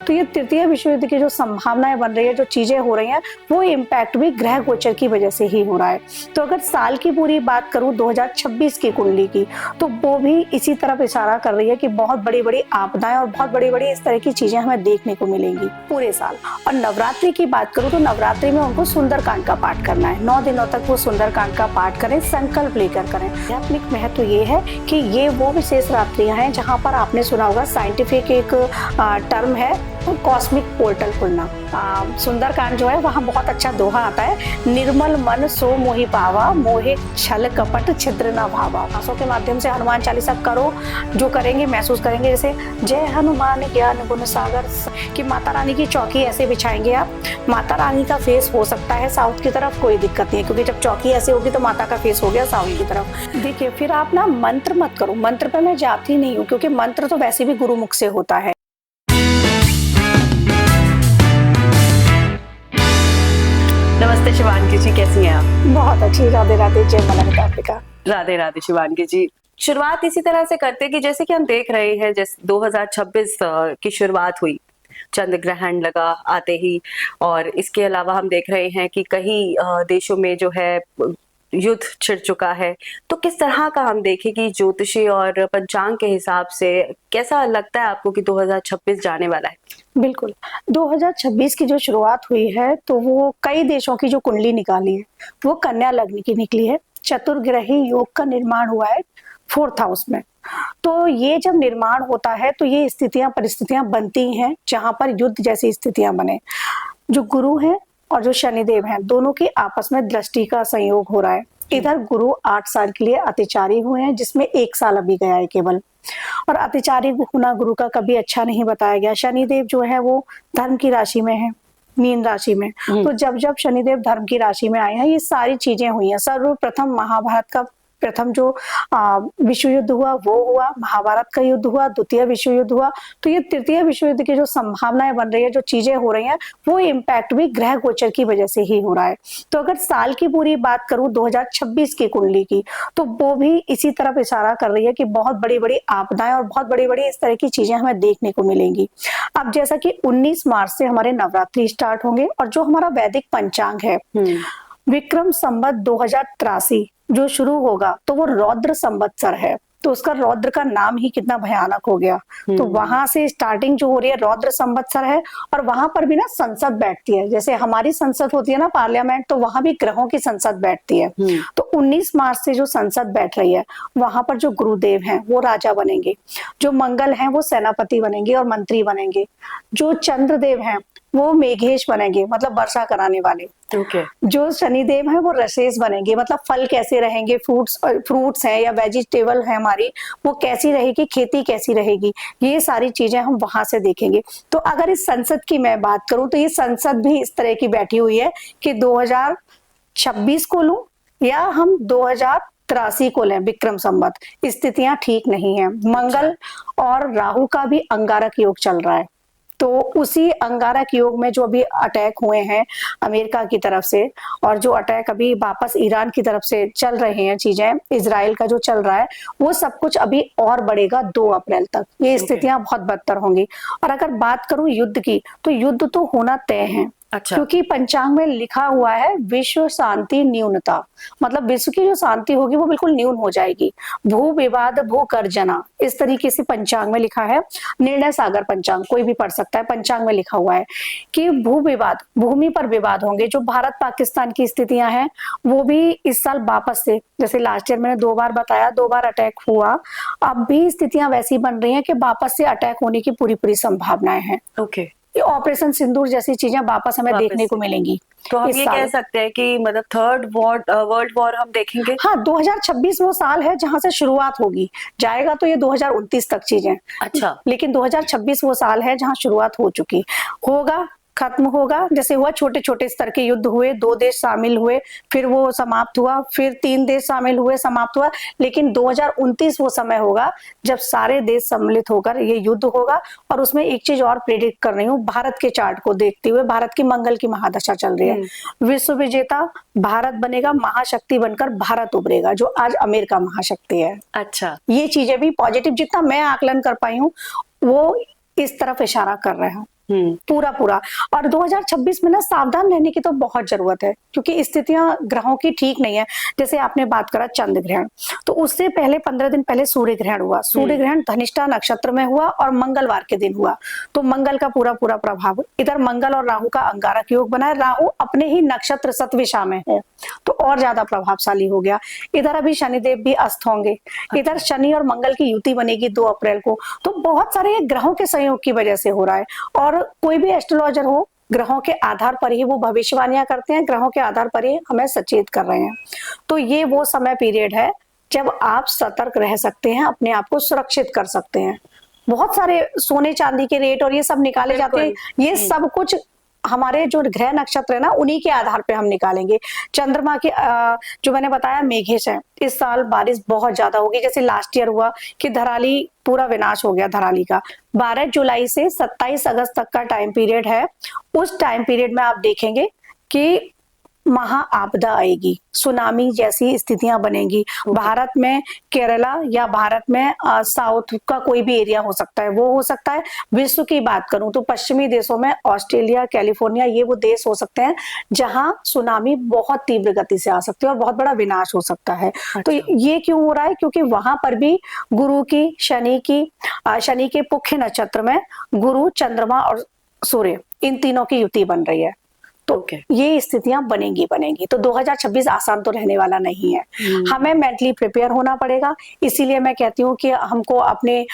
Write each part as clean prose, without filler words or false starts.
तो ये तृतीय विश्व युद्ध की जो संभावनाएं बन रही है, जो चीजें हो रही हैं, वो इम्पैक्ट भी ग्रह गोचर की वजह से ही हो रहा है। तो अगर साल की पूरी बात करूं 2026 की कुंडली की, तो वो भी इसी तरफ इशारा कर रही है कि बहुत बड़ी बड़ी आपदाएं और बहुत बड़ी बड़ी इस तरह की चीजें हमें देखने को मिलेंगी पूरे साल। और नवरात्रि की बात करूं तो नवरात्रि में उनको सुंदरकांड का पाठ करना है। 9 दिनों तक वो सुंदरकांड का पाठ करें, संकल्प लेकर करें। आध्यात्मिक महत्व ये है कि ये वो विशेष रात्रियां हैं जहां पर आपने सुना होगा, साइंटिफिक एक टर्म है कॉस्मिक पोर्टल खुलना। सुंदरकांड जो है वहाँ बहुत अच्छा दोहा आता है, निर्मल मन सो मोहि पावा, मोहे छल कपट छिद्र न भावा। आंसू के माध्यम से हनुमान चालीसा करो, जो करेंगे महसूस करेंगे जैसे जय हनुमान ज्ञान गुण सागर, कि माता रानी की चौकी ऐसे बिछाएंगे आप। माता रानी का फेस हो सकता है साउथ की तरफ, कोई दिक्कत नहीं है, क्योंकि जब चौकी ऐसे होगी तो माता का फेस हो गया साउथ की तरफ। देखिए फिर आप ना मंत्र मत करो, मंत्र पे मैं जाती नहीं हूँ, क्योंकि मंत्र तो वैसे भी गुरुमुख से होता है। नमस्ते शिवानगी जी, कैसी हैं आप? बहुत अच्छी, राधे राधे, जय माता। राधे राधे शिवानगी जी। शुरुआत इसी तरह से करते हैं कि जैसे कि हम देख रहे हैं, जैसे 2026 की शुरुआत हुई, चंद्र ग्रहण लगा आते ही, और इसके अलावा हम देख रहे हैं कि कई देशों में जो है युद्ध छिड़ चुका है। तो किस तरह का हम देखें कि ज्योतिषी और पंचांग के हिसाब से कैसा लगता है आपको कि 2026 जाने वाला है? बिल्कुल, 2026 की जो शुरुआत हुई है तो वो कई देशों की जो कुंडली निकाली है वो कन्या लग्न की निकली है। चतुर्ग्रही योग का निर्माण हुआ है 4th हाउस में। तो ये जब निर्माण होता है तो ये स्थितियां परिस्थितियां बनती हैं जहां पर युद्ध जैसी स्थितियां बने। जो गुरु हैं और जो शनिदेव हैं, दोनों की आपस में दृष्टि का संयोग हो रहा है। इधर गुरु 8 साल के लिए अतिचारी हुए हैं, जिसमें 1 साल अभी गया है केवल। और अतिचारी होना गुरु का कभी अच्छा नहीं बताया गया। शनिदेव जो है वो धर्म की राशि में है, मीन राशि में। तो जब जब शनिदेव धर्म की राशि में आए हैं, ये सारी चीजें हुई हैं। सर्वप्रथम महाभारत का प्रथम जो विश्व युद्ध हुआ वो हुआ, महाभारत का युद्ध हुआ, द्वितीय विश्व युद्ध हुआ। तो ये तृतीय विश्व युद्ध की जो संभावनाएं बन रही है, जो चीजें हो रही हैं, वो इम्पैक्ट भी ग्रह गोचर की वजह से ही हो रहा है। तो अगर साल की पूरी बात करूं 2026 की कुंडली की, तो वो भी इसी तरफ इशारा कर रही है कि बहुत बड़ी बड़ी आपदाएं और बहुत बड़ी बड़ी इस तरह की चीजें हमें देखने को मिलेंगी। अब जैसा कि 19 मार्च से हमारे नवरात्रि स्टार्ट होंगे, और जो हमारा वैदिक पंचांग है विक्रम संवत 2083 जो शुरू होगा, तो वो रौद्र संवत्सर है। तो उसका रौद्र का नाम ही कितना भयानक हो गया। तो वहां से स्टार्टिंग जो हो रही है रौद्र संवत्सर है, और वहां पर भी ना संसद बैठती है, जैसे हमारी संसद होती है ना पार्लियामेंट, तो वहां भी ग्रहों की संसद बैठती है। तो 19 मार्च से जो संसद बैठ रही है, वहां पर जो गुरुदेव हैं वो राजा बनेंगे, जो मंगल हैं वो सेनापति बनेंगे और मंत्री बनेंगे, जो चंद्रदेव हैं वो मेघेश बनेंगे, मतलब वर्षा कराने वाले। जो शनिदेव हैं वो रसेस बनेंगे, मतलब फल कैसे रहेंगे, फ्रूट्स हैं या वेजिटेबल है हमारी, वो कैसी रहेगी, खेती कैसी रहेगी, ये सारी चीजें हम वहां से देखेंगे। तो अगर इस संसद की मैं बात करूं तो ये संसद भी इस तरह की बैठी हुई है कि 2026 को लूं या हम 2083 को लें विक्रम संवत, स्थितियां ठीक नहीं है। मंगल और राहु का भी अंगारक योग चल रहा है। तो उसी अंगारक योग में जो अभी अटैक हुए हैं अमेरिका की तरफ से, और जो अटैक अभी वापस ईरान की तरफ से चल रहे हैं, चीजें इजराइल का जो चल रहा है, वो सब कुछ अभी और बढ़ेगा 2 अप्रैल तक। ये स्थितियां बहुत बदतर होंगी। और अगर बात करूं युद्ध की, तो युद्ध तो होना तय है। अच्छा। क्योंकि पंचांग में लिखा हुआ है विश्व शांति न्यूनता, मतलब विश्व की जो शांति होगी वो बिल्कुल न्यून हो जाएगी। भू विवाद भू कर्जना, इस तरीके से पंचांग में लिखा है। निर्णय सागर पंचांग कोई भी पढ़ सकता है, पंचांग में लिखा हुआ है कि भू विवाद, भूमि पर विवाद होंगे। जो भारत पाकिस्तान की स्थितियां हैं वो भी इस साल वापस से, जैसे लास्ट ईयर मैंने 2 बार बताया, 2 बार अटैक हुआ, अब भी स्थितियां वैसी बन रही हैं कि वापस से अटैक होने की पूरी पूरी संभावनाएं हैं। ऑपरेशन सिंदूर जैसी चीजें वापस हमें देखने को मिलेंगी। तो हम ये कह सकते हैं कि मतलब थर्ड वर्ल्ड वॉर हम देखेंगे। हाँ, 2026 वो साल है जहां से शुरुआत होगी, जाएगा तो ये 2029 तक चीजें। अच्छा। लेकिन 2026 वो साल है जहां शुरुआत हो चुकी होगा, खत्म होगा। जैसे हुआ छोटे छोटे स्तर के युद्ध हुए, 2 देश शामिल हुए, फिर वो समाप्त हुआ, फिर 3 देश शामिल हुए, समाप्त हुआ। लेकिन 2029 वो समय होगा जब सारे देश सम्मिलित होकर ये युद्ध होगा। और उसमें एक चीज और प्रेडिक्ट कर रही हूँ, भारत के चार्ट को देखते हुए, भारत की मंगल की महादशा चल रही है। विश्व विजेता भारत बनेगा, महाशक्ति बनकर भारत उभरेगा, जो आज अमेरिका महाशक्ति है। अच्छा। ये चीजें भी पॉजिटिव, जितना मैं आकलन कर पाई हूँ वो इस तरफ इशारा कर रहे हैं। पूरा पूरा। और 2026 में ना सावधान रहने की तो बहुत जरूरत है, क्योंकि स्थितियां ग्रहों की ठीक नहीं है। जैसे आपने बात करा चंद्र ग्रहण, तो उससे पहले 15 दिन पहले सूर्य ग्रहण हुआ। सूर्य ग्रहण धनिष्ठा नक्षत्र में हुआ और मंगलवार के दिन हुआ, तो मंगल का पूरा पूरा प्रभाव। इधर मंगल और राहु का अंगारक योग बना है, राहु अपने ही नक्षत्र सतविषा में है, तो और ज्यादा प्रभावशाली हो गया। इधर अभी शनिदेव भी अस्त होंगे, इधर शनि और मंगल की युति बनेगी 2 अप्रैल को। तो बहुत सारे ग्रहों के संयोग की वजह से हो रहा है। और कोई भी एस्ट्रोलॉजर हो, ग्रहों के आधार पर ही वो भविष्यवाणियां करते हैं, ग्रहों के आधार पर ही हमें सचेत कर रहे हैं। तो ये वो समय पीरियड है जब आप सतर्क रह सकते हैं, अपने आप को सुरक्षित कर सकते हैं। बहुत सारे सोने चांदी के रेट और ये सब निकाले जाते हैं, ये सब कुछ हमारे जो ग्रह नक्षत्र है ना, उन्हीं के आधार पे हम निकालेंगे। चंद्रमा के जो मैंने बताया मेघेश है, इस साल बारिश बहुत ज्यादा होगी। जैसे लास्ट ईयर हुआ कि धराली पूरा विनाश हो गया धराली का। 12 जुलाई से 27 अगस्त तक का टाइम पीरियड है। उस टाइम पीरियड में आप देखेंगे कि महा आपदा आएगी, सुनामी जैसी स्थितियां बनेगी। भारत में केरला या भारत में साउथ का कोई भी एरिया हो सकता है, वो हो सकता है। विश्व की बात करूं तो पश्चिमी देशों में ऑस्ट्रेलिया, कैलिफोर्निया, ये वो देश हो सकते हैं जहां सुनामी बहुत तीव्र गति से आ सकती है और बहुत बड़ा विनाश हो सकता है। तो ये क्यों हो रहा है? क्योंकि वहां पर भी गुरु की, शनि के पुख्य नक्षत्र में गुरु, चंद्रमा और सूर्य, इन तीनों की युति बन रही है। तो ये स्थितियां बनेंगी। तो 2026 आसान तो रहने वाला नहीं है। हमें मेंटली प्रिपेयर होना पड़ेगा। इसीलिए मैं कहती हूँ कि हमको अपने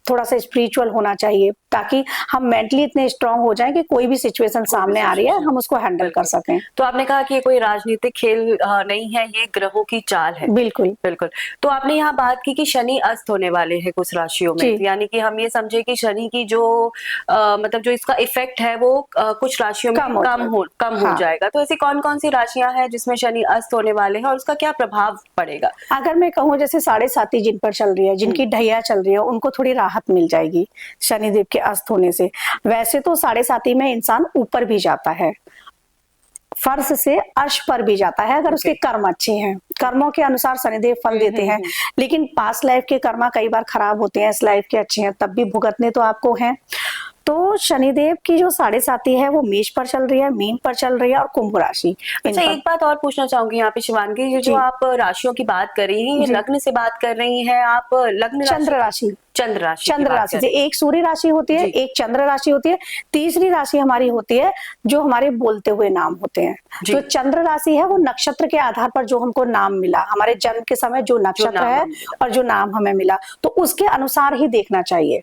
थोड़ा सा स्पिरिचुअल होना चाहिए, ताकि हम मेंटली इतने स्ट्रांग हो जाएं कि कोई भी सिचुएशन सामने आ रही है हम उसको हैंडल कर सकें। तो आपने कहा कि ये कोई राजनीतिक खेल नहीं है, ये ग्रहों की चाल है। बिल्कुल बिल्कुल। तो आपने यहाँ बात की कि शनि अस्त होने वाले हैं कुछ राशियों में, यानी कि हम ये समझे कि शनि की जो मतलब जो इसका इफेक्ट है वो कुछ राशियों में कम हो जाएगा। तो ऐसी कौन कौन सी राशियां हैं जिसमें शनि अस्त होने वाले हैं और उसका क्या प्रभाव पड़ेगा? अगर मैं कहूँ जैसे 7.5 जिन पर चल रही है, जिनकी ढैया चल रही है, उनको थोड़ी राहत मिल जाएगी शनिदेव के अस्त होने से। वैसे तो 7.5 में इंसान ऊपर भी जाता है, फर्श से अर्श पर भी जाता है, अगर उसके कर्म अच्छे हैं। कर्मों के अनुसार शनिदेव फल देते हैं, लेकिन पास्ट लाइफ के कर्म कई बार खराब होते हैं, इस लाइफ के अच्छे हैं, तब भी भुगतने तो आपको हैं। तो शनिदेव की जो 7.5 है वो मेष पर चल रही है, मीन पर चल रही है और कुंभ राशि। अच्छा, एक बात और पूछना चाहूंगी यहाँ पे शिवांगी, ये जो आप राशियों की बात कर रही हैं, ये लग्न से बात कर रही हैं आप? लग्न चंद्र राशि से एक सूर्य राशि होती है, एक चंद्र राशि होती है, तीसरी राशि हमारी होती है जो हमारे बोलते हुए नाम होते हैं। तो चंद्र राशि है वो नक्षत्र के आधार पर जो हमको नाम मिला, हमारे जन्म के समय जो नक्षत्र है और जो नाम हमें मिला, तो उसके अनुसार ही देखना चाहिए।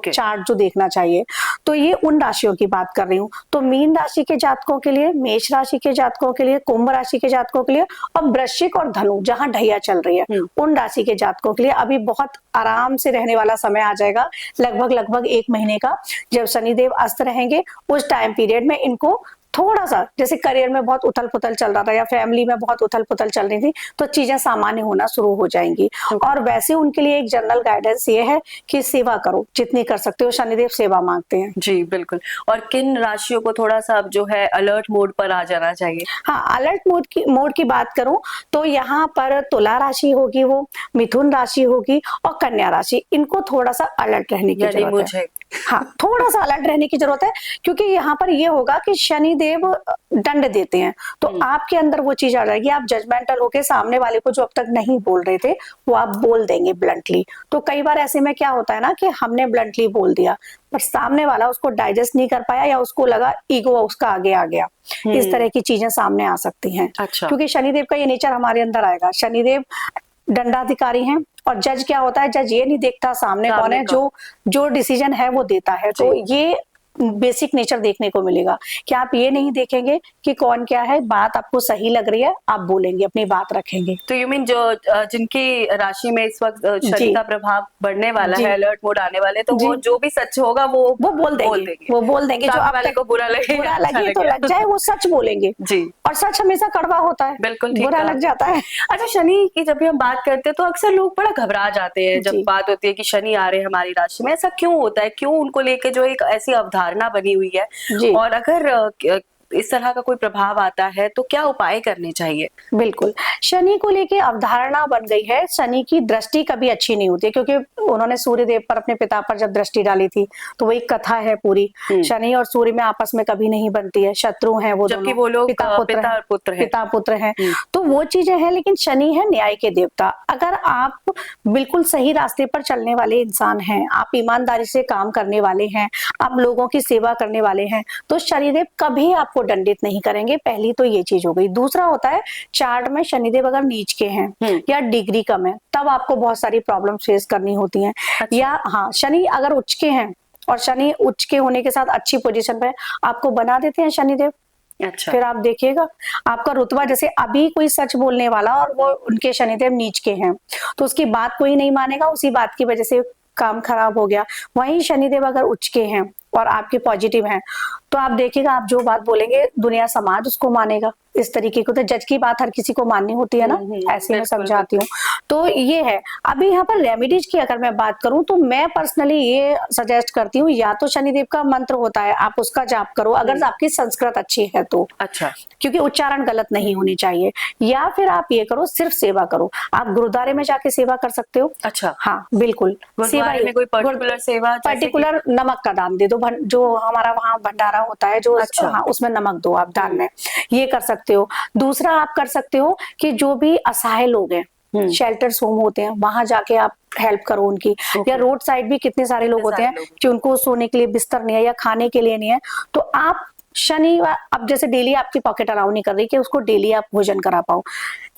चार्ट जो देखना चाहिए। तो ये उन राशियों की बात कर रही हूँ। तो मीन राशि के जातकों के लिए, मेष राशि के जातकों के लिए, कुंभ राशि के जातकों के लिए और वृश्चिक और धनु जहां ढैया चल रही है, उन राशि के जातकों के लिए अभी बहुत आराम से रहने वाला समय आ जाएगा। लगभग 1 महीने का जब शनिदेव अस्त रहेंगे, उस टाइम पीरियड में इनको थोड़ा सा, जैसे करियर में बहुत उथल पुथल चल रहा था या फैमिली में बहुत उथल पुथल चल रही थी, तो चीजें सामान्य होना शुरू हो जाएंगी। और वैसे उनके लिए एक जनरल गाइडेंस ये है कि सेवा करो, जितनी कर सकते हो। शनिदेव सेवा मांगते हैं। जी बिल्कुल। और किन राशियों को थोड़ा सा अब जो है अलर्ट मोड पर आ जाना चाहिए? हाँ, अलर्ट मोड की बात करूं तो यहाँ पर तुला राशि होगी, वो मिथुन राशि होगी और कन्या राशि, इनको थोड़ा सा अलर्ट रहने की जरूरत है। हाँ, थोड़ा सा अलर्ट रहने की जरूरत है, क्योंकि यहाँ पर ये होगा कि शनिदेव दंड देते हैं, तो आपके अंदर वो चीज आ जाएगी। आप जजमेंटल होके सामने वाले को जो अब तक नहीं बोल रहे थे वो आप बोल देंगे ब्लंटली। तो कई बार ऐसे में क्या होता है ना कि हमने ब्लंटली बोल दिया पर सामने वाला उसको डाइजेस्ट नहीं कर पाया या उसको लगा ईगो उसका आगे आ गया। इस तरह की चीजें सामने आ सकती हैं। अच्छा। क्योंकि शनिदेव का ये नेचर हमारे अंदर आएगा। शनिदेव दंडाधिकारी हैं और जज क्या होता है, जज ये नहीं देखता सामने कौन है, जो डिसीजन है वो देता है। तो ये बेसिक नेचर देखने को मिलेगा कि आप ये नहीं देखेंगे कि कौन क्या है, बात आपको सही लग रही है, आप बोलेंगे, अपनी बात रखेंगे। तो यू मीन जो जिनकी राशि में इस वक्त शनि का प्रभाव बढ़ने वाला है, अलर्ट मोड आने वाले, तो वो जो भी सच होगा वो बोल देंगे। वो बोल देंगे। जो आप वाले को बुरा लगे तो लग जाए, वो सच बोलेंगे जी। और सच हमेशा कड़वा होता है, बिल्कुल बुरा लग जाता है। अच्छा, शनि की जब भी हम बात करते हैं तो अक्सर लोग बड़ा घबरा जाते हैं जब बात होती है कि शनि आ रहे हैं हमारी राशि में। ऐसा क्यों होता है? क्यों उनको लेके जो एक ऐसी अवधारणा बनी हुई है? और अगर इस तरह का कोई प्रभाव आता है तो क्या उपाय करने चाहिए? बिल्कुल, शनि को लेके अवधारणा बन गई है, शनि की दृष्टि कभी अच्छी नहीं होती है, क्योंकि उन्होंने सूर्य देव पर, अपने पिता पर जब दृष्टि डाली थी, तो वो एक कथा है पूरी। शनि और सूर्य में आपस में कभी नहीं बनती है, शत्रु हैं वो जबकि दोनों, वो लोग पिता पुत्र पिता हैं, और पुत्र हैं। पिता पुत्र हैं। तो वो चीजें हैं, लेकिन शनि है न्याय के देवता। अगर आप बिल्कुल सही रास्ते पर चलने वाले इंसान हैं, आप ईमानदारी से काम करने वाले हैं, आप लोगों की सेवा करने वाले हैं, तो शनिदेव कभी आपको दंडित नहीं करेंगे। पहली तो ये चीज हो गई। दूसरा होता है, चार्ट में शनिदेव अगर नीच के हैं या डिग्री कम है, तब आपको बहुत सारी प्रॉब्लम फेस करनी होती हैं। अच्छा। या हाँ, शनि अगर उच्च के हैं, और शनि उच्च के होने के साथ अच्छी पोजीशन पे आपको बना देते हैं शनिदेव, अच्छा। फिर आप देखिएगा आपका रुतबा, जैसे अभी कोई सच बोलने वाला और वो उनके शनिदेव नीच के हैं, तो उसकी बात कोई नहीं मानेगा, उसी बात की वजह से काम खराब हो गया। वहीं शनिदेव अगर उच्च के हैं और आपके पॉजिटिव हैं, तो आप देखिएगा, आप जो बात बोलेंगे दुनिया समाज उसको मानेगा। इस तरीके को, तो जज की बात हर किसी को माननी होती है ना, ऐसे मैं समझाती हूँ। तो ये है। अभी यहाँ पर रेमेडीज की अगर मैं बात करूं, तो मैं पर्सनली ये सजेस्ट करती हूँ, या तो शनिदेव का मंत्र होता है, आप उसका जाप करो, अगर आपकी संस्कृत अच्छी है तो। अच्छा। क्योंकि उच्चारण गलत नहीं होनी चाहिए। या फिर आप ये करो, सिर्फ सेवा करो। आप गुरुद्वारे में जाके सेवा कर सकते हो। अच्छा। हाँ बिल्कुल, गुरुद्वारे में कोई पर्टिकुलर सेवा, जैसे कि पर्टिकुलर नमक का दान दे दो, जो हमारा वहाँ भंडारा होता है, जो अच्छा। हाँ, उसमें नमक दो आप दान में, ये कर सकते हो। दूसरा आप कर सकते हो कि जो भी असहाय लोग हैं, शेल्टर्स होम होते हैं, वहां जाके आप हेल्प करो उनकी। या रोड साइड भी कितने सारे लोग होते हैं कि उनको सोने के लिए बिस्तर नहीं है या खाने के लिए नहीं है, तो आप शनिवार, अब जैसे डेली आपकी पॉकेट अलाउ नहीं कर रही कि उसको डेली आप भोजन करा पाओ,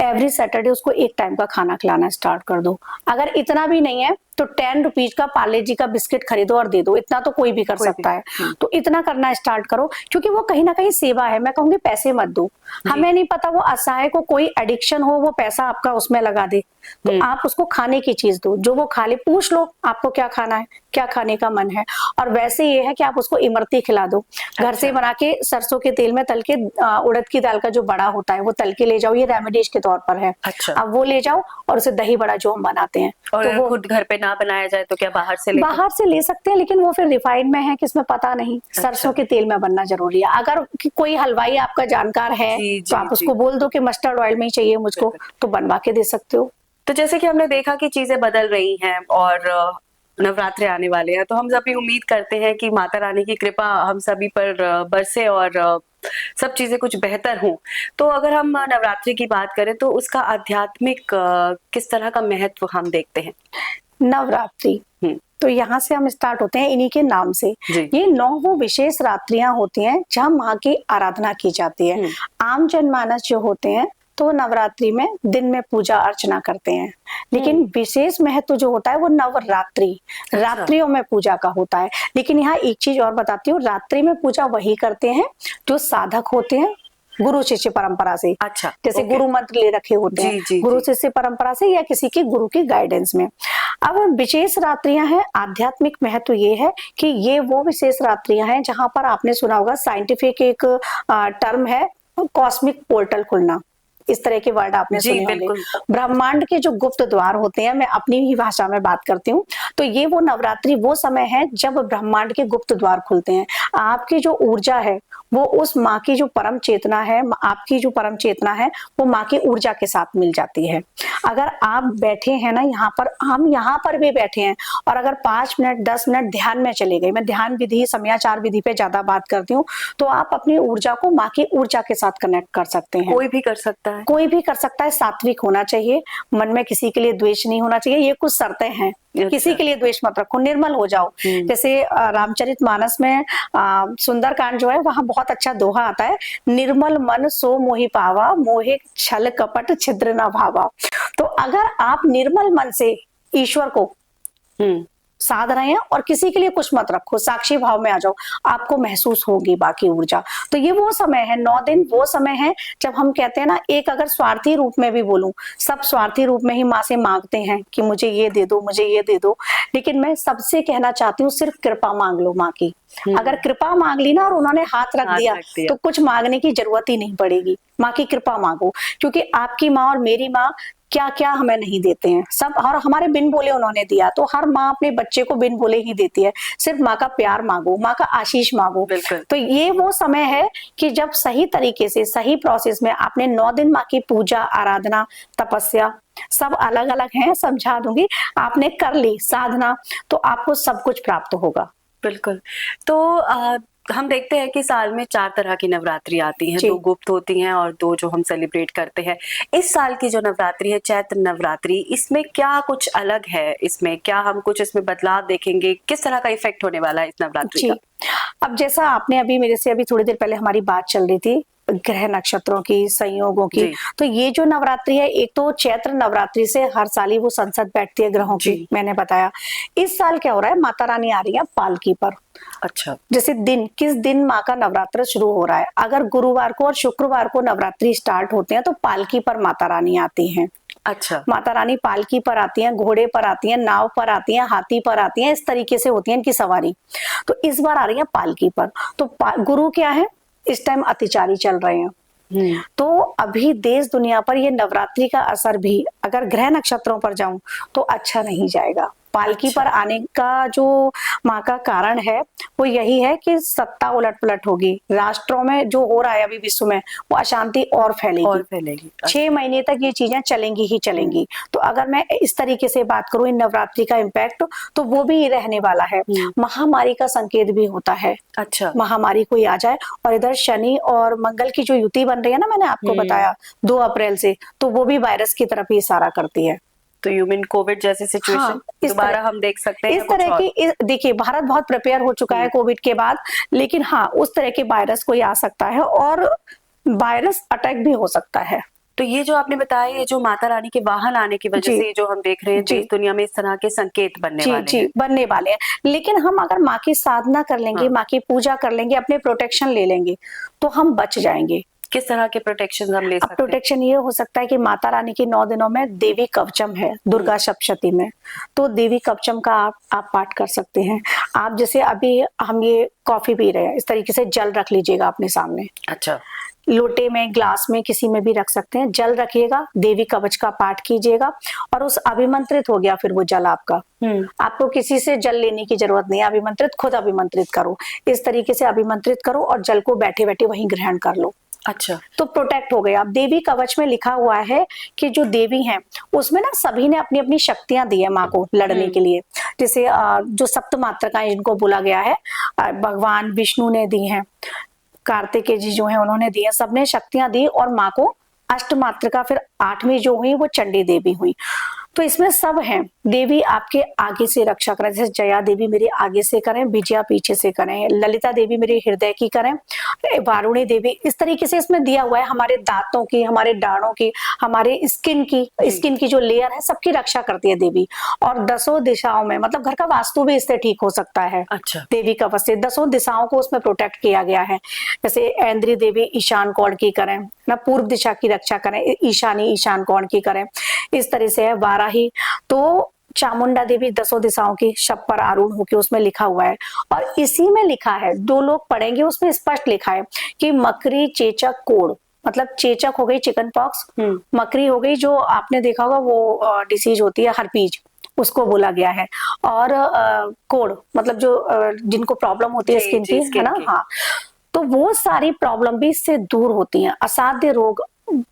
एवरी सैटरडे उसको एक टाइम का खाना खिलाना स्टार्ट कर दो। अगर इतना भी नहीं है तो 10 रुपीज का पार्ले जी का बिस्किट खरीदो और दे दो। इतना तो कोई भी कर सकता है, तो इतना करना स्टार्ट करो, क्योंकि वो कहीं ना कहीं सेवा है। मैं कहूंगी पैसे मत दो, हमें नहीं पता वो असहाय को कोई एडिक्शन हो, वो पैसा आपका उसमें लगा दे, तो आप उसको खाने की चीज दो, जो वो खा ले। पूछ लो आपको क्या खाना है, क्या खाने का मन है। और वैसे ये है कि आप उसको इमरती खिला दो, घर से बना के सरसों के तेल में तल के, उड़द की दाल का जो बड़ा होता है वो तल के ले जाओ, ये रेमेडीज के तौर पर है। अच्छा। अब वो ले जाओ, और उसे दही बड़ा जो हम बनाते हैं, और तो वो खुद घर पे ना बनाया जाए तो क्या बाहर से बाहर से ले सकते हैं, लेकिन वो फिर रिफाइंड में है, किसमें पता नहीं। अच्छा। सरसों के तेल में बनना जरूरी है। अगर कोई हलवाई आपका जानकार है, तो आप उसको बोल दो कि मस्टर्ड ऑयल में ही चाहिए मुझको, तो बनवा के दे सकते हो। तो जैसे कि हमने देखा कि चीजें बदल रही हैं और नवरात्रे आने वाले हैं, तो हम सभी उम्मीद करते हैं कि माता रानी की कृपा हम सभी पर बरसे और सब चीजें कुछ बेहतर हों। तो अगर हम नवरात्रि की बात करें तो उसका आध्यात्मिक किस तरह का महत्व हम देखते हैं? नवरात्रि, तो यहाँ से हम स्टार्ट होते हैं इन्हीं के नाम से। ये 9 वो विशेष रात्रियां होती हैं जहाँ माँ की आराधना की जाती है। आम जनमानस जो होते हैं तो नवरात्रि में दिन में पूजा अर्चना करते हैं, लेकिन विशेष महत्व जो होता है वो नवरात्रि, रात्रियों में पूजा का होता है। लेकिन यहाँ एक चीज और बताती हूँ, रात्रि में पूजा वही करते हैं जो साधक होते हैं गुरु शिष्य परंपरा से। अच्छा, जैसे गुरु मंत्र ले रखे होते हैं गुरु शिष्य परंपरा से, या किसी के गुरु की गाइडेंस में। अब विशेष रात्रियां हैं, आध्यात्मिक महत्व ये है कि ये वो विशेष रात्रियां हैं जहां पर आपने सुना होगा, साइंटिफिक एक टर्म है कॉस्मिक पोर्टल खुलना, इस तरह के वर्ड आपने सुने होंगे। ब्रह्मांड के जो गुप्त द्वार होते हैं, मैं अपनी ही भाषा में बात करती हूँ, तो ये वो नवरात्रि वो समय है जब ब्रह्मांड के गुप्त द्वार खुलते हैं। आपकी जो ऊर्जा है वो उस माँ की जो परम चेतना है, आपकी जो परम चेतना है वो माँ की ऊर्जा के साथ मिल जाती है। अगर आप बैठे हैं ना यहाँ पर, हम यहाँ पर भी बैठे हैं, और अगर 5 मिनट 10 मिनट ध्यान में चले गए, मैं ध्यान विधि समयाचार विधि पे ज्यादा बात करती हूँ, तो आप अपनी ऊर्जा को माँ की ऊर्जा के साथ कनेक्ट कर सकते हैं। कोई भी कर सकता है, कोई भी कर सकता है। सात्विक होना चाहिए, मन में किसी के लिए द्वेष नहीं होना चाहिए, ये कुछ शर्तें हैं। किसी के लिए द्वेष मत रखो, निर्मल हो जाओ। जैसे रामचरितमानस में सुंदरकांड जो है, वहां बहुत अच्छा दोहा आता है, निर्मल मन सो मोहि पावा, मोहे छल कपट छिद्र न भावा। तो अगर आप निर्मल मन से ईश्वर को साध रहे हैं, और किसी के लिए कुछ मत रखो, साक्षी भाव में आ जाओ, आपको महसूस होगी बाकी ऊर्जा। तो ये वो समय है, 9 दिन वो समय है जब हम कहते हैं ना, एक अगर स्वार्थी रूप में भी बोलूं, सब स्वार्थी रूप में ही माँ से मांगते हैं कि मुझे ये दे दो, मुझे ये दे दो, लेकिन मैं सबसे कहना चाहती हूँ सिर्फ कृपा मांग लो माँ की। अगर कृपा मांग ली ना और उन्होंने हाथ रख दिया तो कुछ मांगने की जरूरत ही नहीं पड़ेगी। माँ की कृपा मांगो, क्योंकि आपकी माँ और मेरी माँ क्या क्या हमें नहीं देते हैं सब, और हमारे बिन बोले उन्होंने दिया। तो हर माँ अपने बच्चे को बिन बोले ही देती है, सिर्फ माँ का प्यार मांगो, माँ का आशीष मांगो। बिल्कुल। तो ये वो समय है कि जब सही तरीके से सही प्रोसेस में आपने 9 दिन माँ की पूजा, आराधना, तपस्या, सब अलग अलग है, समझा दूंगी, आपने कर ली साधना, तो आपको सब कुछ प्राप्त होगा। बिल्कुल। तो हम देखते हैं कि साल में 4 तरह की नवरात्रि आती हैं, जी। 2 गुप्त होती हैं और 2 जो हम सेलिब्रेट करते हैं। इस साल की जो नवरात्रि है, चैत्र नवरात्रि, इसमें क्या कुछ अलग है? इसमें क्या हम कुछ इसमें बदलाव देखेंगे? किस तरह का इफ़ेक्ट होने वाला है इस नवरात्रि जी, का? अब जैसा आपने अभी मेरे से अभी थोड़ी देर पहले हमारी बात चल रही थी ग्रह नक्षत्रों की, संयोगों की, जी। तो ये जो नवरात्रि है, एक तो चैत्र नवरात्रि से हर साल ही वो संसद बैठती है ग्रहों की, जी। मैंने बताया। इस साल क्या हो रहा है, माता रानी आ रही है पालकी पर। अच्छा। जैसे दिन, किस दिन माँ का नवरात्र शुरू हो रहा है, अगर गुरुवार को और शुक्रवार को नवरात्रि स्टार्ट होते हैं तो पालकी पर माता रानी आती हैं। अच्छा। माता रानी पालकी पर आती हैं, घोड़े पर आती हैं, नाव पर आती हैं, हाथी पर आती हैं, इस तरीके से होती है इनकी सवारी। तो इस बार आ रही है पालकी पर। तो गुरु क्या है, इस टाइम अतिचारी चल रहे हैं। तो अभी देश दुनिया पर ये नवरात्रि का असर भी अगर ग्रह नक्षत्रों पर जाऊं तो अच्छा नहीं जाएगा। पालकी अच्छा। पर आने का जो माँ का कारण है वो यही है कि सत्ता उलट पलट होगी, राष्ट्रों में जो हो रहा है अभी विश्व में वो अशांति और फैलेगी। 6 महीने तक ये चीजें चलेंगी ही चलेंगी। तो अगर मैं इस तरीके से बात करूं इन नवरात्रि का इम्पैक्ट, तो वो भी रहने वाला है। महामारी का संकेत भी होता है। अच्छा। महामारी कोई आ जाए, और इधर शनि और मंगल की जो युति बन रही है ना, मैंने आपको बताया 2 अप्रैल से, तो वो भी वायरस की तरफ ही इशारा करती है। तो यू मीन कोविड जैसी सिचुएशन हाँ, दोबारा हम देख सकते हैं इस तरह कुछ की देखिए भारत बहुत प्रिपेयर हो चुका है कोविड के बाद, लेकिन हाँ उस तरह के वायरस कोई आ सकता है और वायरस अटैक भी हो सकता है। तो ये जो आपने बताया, ये जो माता रानी के वाहन आने की वजह जी। से जो हम देख रहे हैं जी। देश दुनिया में इस तरह के संकेत बनने जी वाले जी हैं। बनने वाले हैं, लेकिन हम अगर माँ की साधना कर लेंगे, हाँ। माँ की पूजा कर लेंगे, अपने प्रोटेक्शन ले लेंगे तो हम बच जाएंगे। किस तरह के प्रोटेक्शन हम ले अब सकते हैं? प्रोटेक्शन ये हो सकता है कि माता रानी के 9 दिनों में देवी कवचम है, दुर्गा सप्तशती में, तो देवी कवचम का आप पाठ कर सकते हैं। आप जैसे अभी हम ये कॉफी पी रहे हैं, इस तरीके से जल रख लीजिएगा अपने सामने, अच्छा। लोटे में, ग्लास में, किसी में भी रख सकते हैं, जल रखिएगा, देवी कवच का पाठ कीजिएगा और उस अभिमंत्रित हो गया फिर वो जल आपका। आपको किसी से जल लेने की जरूरत नहीं है, अभिमंत्रित खुद अभिमंत्रित करो, इस तरीके से अभिमंत्रित करो और जल को बैठे बैठे वहीं ग्रहण कर लो। अच्छा। तो प्रोटेक्ट हो गए आप। देवी कवच में लिखा हुआ है कि जो देवी हैं उसमें ना सभी ने अपनी अपनी शक्तियां दी है माँ को लड़ने के लिए। जैसे जो सप्त मातृकाएं जिनको बोला गया है, भगवान विष्णु ने दी हैं, कार्तिकेय जी जो है उन्होंने दी है, सबने शक्तियां दी और माँ को अष्टमात्रका फिर 8वीं जो हुई वो चंडी देवी हुई। तो इसमें सब हैं, देवी आपके आगे से रक्षा करें, जैसे जया देवी मेरे आगे से करें, विजया पीछे से करें, ललिता देवी मेरे हृदय की करें, वारुणी देवी, इस तरीके से इसमें दिया हुआ है हमारे दांतों की, हमारे डाढ़ों की, हमारे स्किन की जो लेयर है सबकी रक्षा करती है देवी। और 10 दिशाओं में, मतलब घर का वास्तु भी इससे ठीक हो सकता है। अच्छा। देवी कवच से 10 दिशाओं को उसमें प्रोटेक्ट किया गया है। जैसे ऐन्द्री देवी ईशान कोण की करें ना, पूर्व दिशा की रक्षा करें, ईशान कोण की करें, इस तरह से है। वाराही तो चामुंडा देवी 10 दिशाओं की शब पर आरूढ़ होकर, उसमें लिखा हुआ है। और इसी में लिखा है, 2 लोग पढ़ेंगे उसमें स्पष्ट लिखा है कि मकरी चेचक कोढ़, मतलब चेचक हो गई चिकन पॉक्स, मकरी हो गई जो आपने देखा होगा वो डिसीज होती है हर्पीज, उसको बोला गया है। और कोढ़ मतलब जो जिनको प्रॉब्लम होती है स्किन की, है ना, हाँ, तो वो सारी प्रॉब्लम भी इससे दूर होती हैं। असाध्य रोग,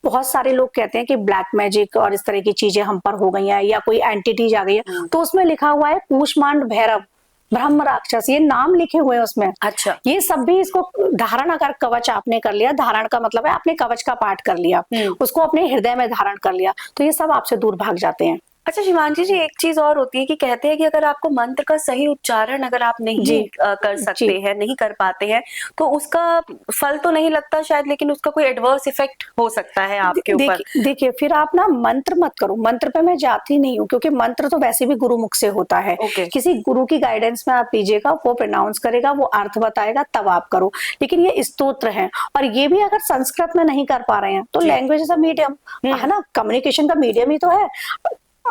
बहुत सारे लोग कहते हैं कि ब्लैक मैजिक और इस तरह की चीजें हम पर हो गई हैं या कोई एंटिटीज आ गई है, तो उसमें लिखा हुआ है कूष्मांड भैरव, ब्रह्म राक्षस, ये नाम लिखे हुए हैं उसमें। अच्छा। ये सब भी इसको धारण, अगर कवच आपने कर लिया, धारण का मतलब है आपने कवच का पाठ कर लिया, उसको अपने हृदय में धारण कर लिया, तो ये सब आपसे दूर भाग जाते हैं। अच्छा शिवांशी जी, एक चीज और होती है कि कहते हैं कि अगर आपको मंत्र का सही उच्चारण अगर आप नहीं कर सकते हैं, नहीं कर पाते हैं, तो उसका फल तो नहीं लगता शायद, लेकिन उसका कोई एडवर्स इफेक्ट हो सकता है आपके ऊपर। देखिए फिर आप ना मंत्र मत करो, मंत्र पे मैं जाती नहीं हूँ, क्योंकि मंत्र तो वैसे भी गुरु मुख से होता है। किसी गुरु की गाइडेंस में आप लीजिएगा, वो प्रोनाउंस करेगा, वो अर्थ बताएगा, तब आप करो। लेकिन ये स्तोत्र है, और ये भी अगर संस्कृत में नहीं कर पा रहे हैं तो लैंग्वेज इज अ मीडियम, है ना, कम्युनिकेशन का मीडियम ही तो है।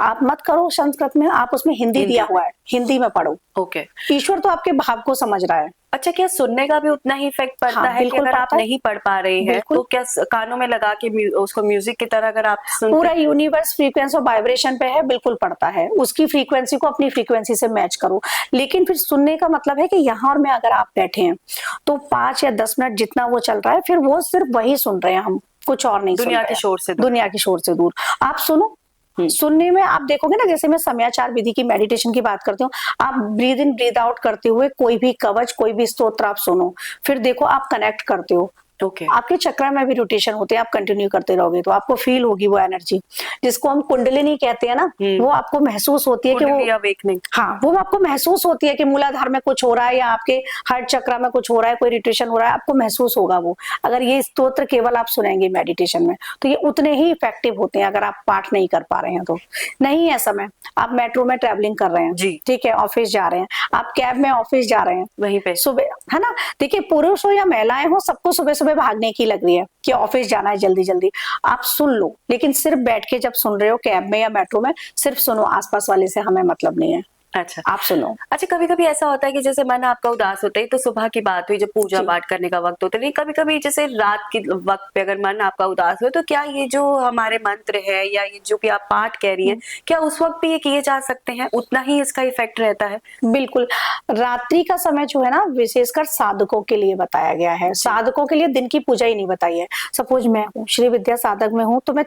आप मत करो संस्कृत में, आप उसमें हिंदी दिया हुआ है, हिंदी में पढ़ो। ओके। ईश्वर तो आपके भाव को समझ रहा है। अच्छा, क्या सुनने का भी उतना ही इफेक्ट पड़ता हाँ, है कि बिल्कुल अगर आप पड़ता है। नहीं पढ़ पा रहे हैं बिल्कुल। तो क्या कानों में लगा के उसको म्यूजिक की तरह अगर आप सुनते पूरा यूनिवर्स फ्रीक्वेंसी और वाइब्रेशन पे है, बिल्कुल पड़ता है। उसकी फ्रीक्वेंसी को अपनी फ्रीक्वेंसी से मैच करो। लेकिन फिर सुनने का मतलब है कि यहाँ और मैं अगर आप बैठे हैं तो 5 या 10 मिनट जितना वो चल रहा है, फिर वो सिर्फ वही सुन रहे हैं, हम कुछ और नहीं सुन दुनिया रहे के हैं। शोर से दूर। दुनिया के शोर से दूर आप सुनो। सुनने में आप देखोगे ना, जैसे मैं समयाचार विधि की मेडिटेशन की बात करती हूँ, आप ब्रीद इन ब्रीद आउट करते हुए कोई भी कवच, कोई भी स्तोत्र आप सुनो, फिर देखो आप कनेक्ट करते हो। ओके। आपके चक्र में भी रोटेशन होते हैं, आप कंटिन्यू करते रहोगे तो आपको फील होगी वो एनर्जी, जिसको हम कुंडलिनी कहते हैं ना, वो आपको महसूस होती है कि वो, कुंडली अवेकनिंग। हाँ, वो आपको महसूस होती है कि मूलाधार में कुछ हो रहा है या आपके हार्ट चक्र में कुछ हो रहा है, कोई रोटेशन हो रहा है, आपको महसूस होगा वो। अगर ये स्तोत्र केवल आप सुनेंगे मेडिटेशन में तो ये उतने ही इफेक्टिव होते हैं, अगर आप पाठ नहीं कर पा रहे हैं तो। नहीं है समय, आप मेट्रो में ट्रेवलिंग कर रहे हैं जी। ठीक है, ऑफिस जा रहे हैं, आप कैब में ऑफिस जा रहे हैं, वहीं पे सुबह, है ना। देखिए, पुरुष हो या महिलाएं हो, सबको सुबह सुबह भागने की लग रही है कि ऑफिस जाना है जल्दी जल्दी। आप सुन लो, लेकिन सिर्फ बैठ के जब सुन रहे हो कैब में या मेट्रो में, सिर्फ सुनो, आसपास वाले से हमें मतलब नहीं है, अच्छा। आप सुनो। अच्छा, कभी कभी ऐसा होता है कि जैसे मन आपका उदास होता है, तो सुबह की बात हुई जब पूजा जी। पाठ करने का वक्त होता है, कभी कभी जैसे रात के वक्त पे अगर मन आपका उदास हो, तो क्या ये जो हमारे मंत्र है या ये जो कि आप पाठ कह रही हैं, क्या उस वक्त भी ये किए जा सकते हैं, उतना ही इसका इफेक्ट रहता है? बिल्कुल। रात्रि का समय जो है ना, विशेषकर साधकों के लिए बताया गया है। साधकों के लिए दिन की पूजा ही नहीं बताई है। सपोज मैं हूँ, श्री विद्या साधक में हूँ, तो मैं,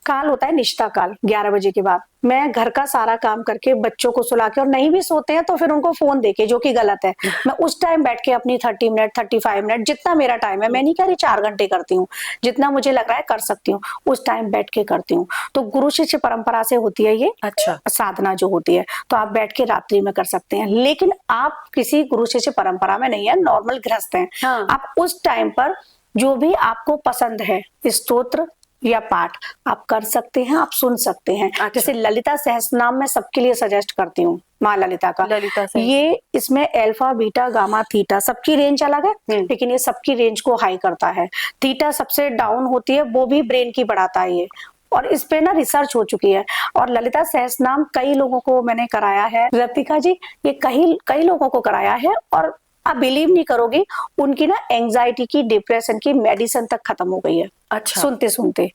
काल होता है निष्ठा काल 11 बजे के बाद, मैं घर का सारा काम करके बच्चों को सुला के, और नहीं भी सोते हैं तो फिर उनको फोन देके, जो कि गलत है, मैं उस टाइम बैठ के अपनी 30 मिनट 35 मिनट जितना मेरा टाइम है, मैं नहीं कह रही 4 घंटे करती हूँ, जितना मुझे लग रहा है कर सकती हूँ, उस टाइम बैठ के करती हूँ। तो गुरु शिष्य परंपरा से होती है ये अच्छा। साधना जो होती है, तो आप बैठ के रात्रि में कर सकते हैं। लेकिन आप किसी गुरु शिष्य परंपरा में नहीं है, नॉर्मल गृहस्थ हैं, हाँ। आप उस टाइम पर जो भी आपको पसंद है, स्तोत्र या पाठ आप कर सकते हैं, आप सुन सकते हैं। अच्छा। जैसे ललिता सहस्त्रनाम मैं सबके लिए सजेस्ट करती हूँ, माँ ललिता का। ललिता सहस्त्र। ये, इसमें अल्फा बीटा गामा थीटा सबकी रेंज अलग है, लेकिन ये सबकी रेंज को हाई करता है। थीटा सबसे डाउन होती है, वो भी ब्रेन की बढ़ाता है ये, और इस पे ना रिसर्च हो चुकी है। और ललिता सहस्त्रनाम कई लोगों को मैंने कराया है, रतिका जी, ये कई लोगों को कराया है, और आप बिलीव नहीं करोगी, उनकी ना एंजाइटी की, डिप्रेशन की मेडिसिन तक खत्म हो गई है। अच्छा। सुनते सुनते।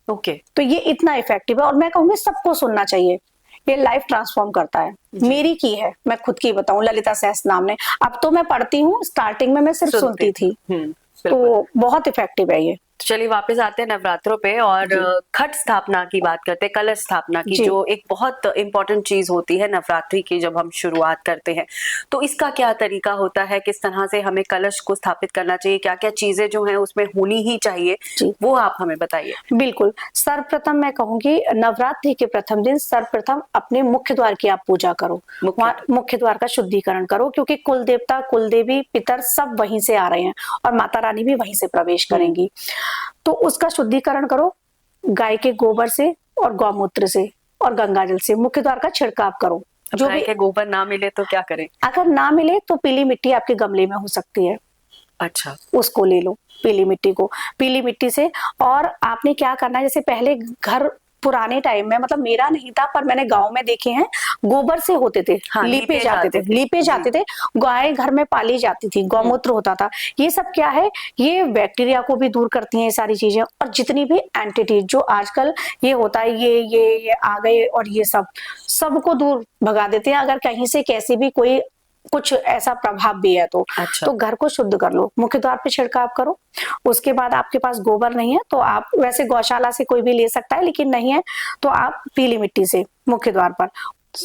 ओके। तो ये इतना इफेक्टिव है, और मैं कहूंगी सबको सुनना चाहिए, ये लाइफ ट्रांसफॉर्म करता है। मेरी की है, मैं खुद की बताऊं, ललिता सहस्त्रनाम ने, अब तो मैं पढ़ती हूँ, स्टार्टिंग में मैं सिर्फ सुनती थी। तो बहुत इफेक्टिव है ये। चलिए वापस आते हैं नवरात्रों पे और खट स्थापना की बात करते हैं, कलश स्थापना की, जो एक बहुत इंपॉर्टेंट चीज होती है नवरात्रि की जब हम शुरुआत करते हैं। तो इसका क्या तरीका होता है, किस तरह से हमें कलश को स्थापित करना चाहिए, क्या क्या चीजें जो हैं उसमें होनी ही चाहिए, वो आप हमें बताइए। बिल्कुल। सर्वप्रथम मैं कहूंगी, नवरात्रि के प्रथम दिन सर्वप्रथम अपने मुख्य द्वार की आप पूजा करो, मुख्य द्वार का शुद्धिकरण करो, क्योंकि कुल देवता, कुल देवी, पितर सब वहीं से आ रहे हैं, और माता रानी भी वहीं से प्रवेश करेंगी। तो उसका शुद्धिकरण करो गाय के गोबर से और गौमूत्र से और गंगा जल से, मुख्य द्वार का छिड़काव करो। जो गाय के गोबर ना मिले तो क्या करें? अगर ना मिले तो पीली मिट्टी आपके गमले में हो सकती है, अच्छा, उसको ले लो, पीली मिट्टी को, पीली मिट्टी से। और आपने क्या करना है, जैसे पहले घर पुराने टाइम में, मतलब मेरा नहीं था पर मैंने गांव में देखे हैं, गोबर से होते थे, हाँ, लीपे जाते थे, गाय घर में पाली जाती थी, गौमूत्र होता था। ये सब क्या है, ये बैक्टीरिया को भी दूर करती हैं ये सारी चीजें, और जितनी भी एंटिटी जो आजकल ये होता है, ये आ गए और ये सबको दूर भगा देते हैं, अगर कहीं से कैसे भी कोई कुछ ऐसा प्रभाव भी है तो। अच्छा। तो घर को शुद्ध कर लो, मुख्य द्वार पे छिड़काव करो। उसके बाद आपके पास गोबर नहीं है तो आप, वैसे गौशाला से कोई भी ले सकता है, लेकिन नहीं है तो आप पीली मिट्टी से मुख्य द्वार पर।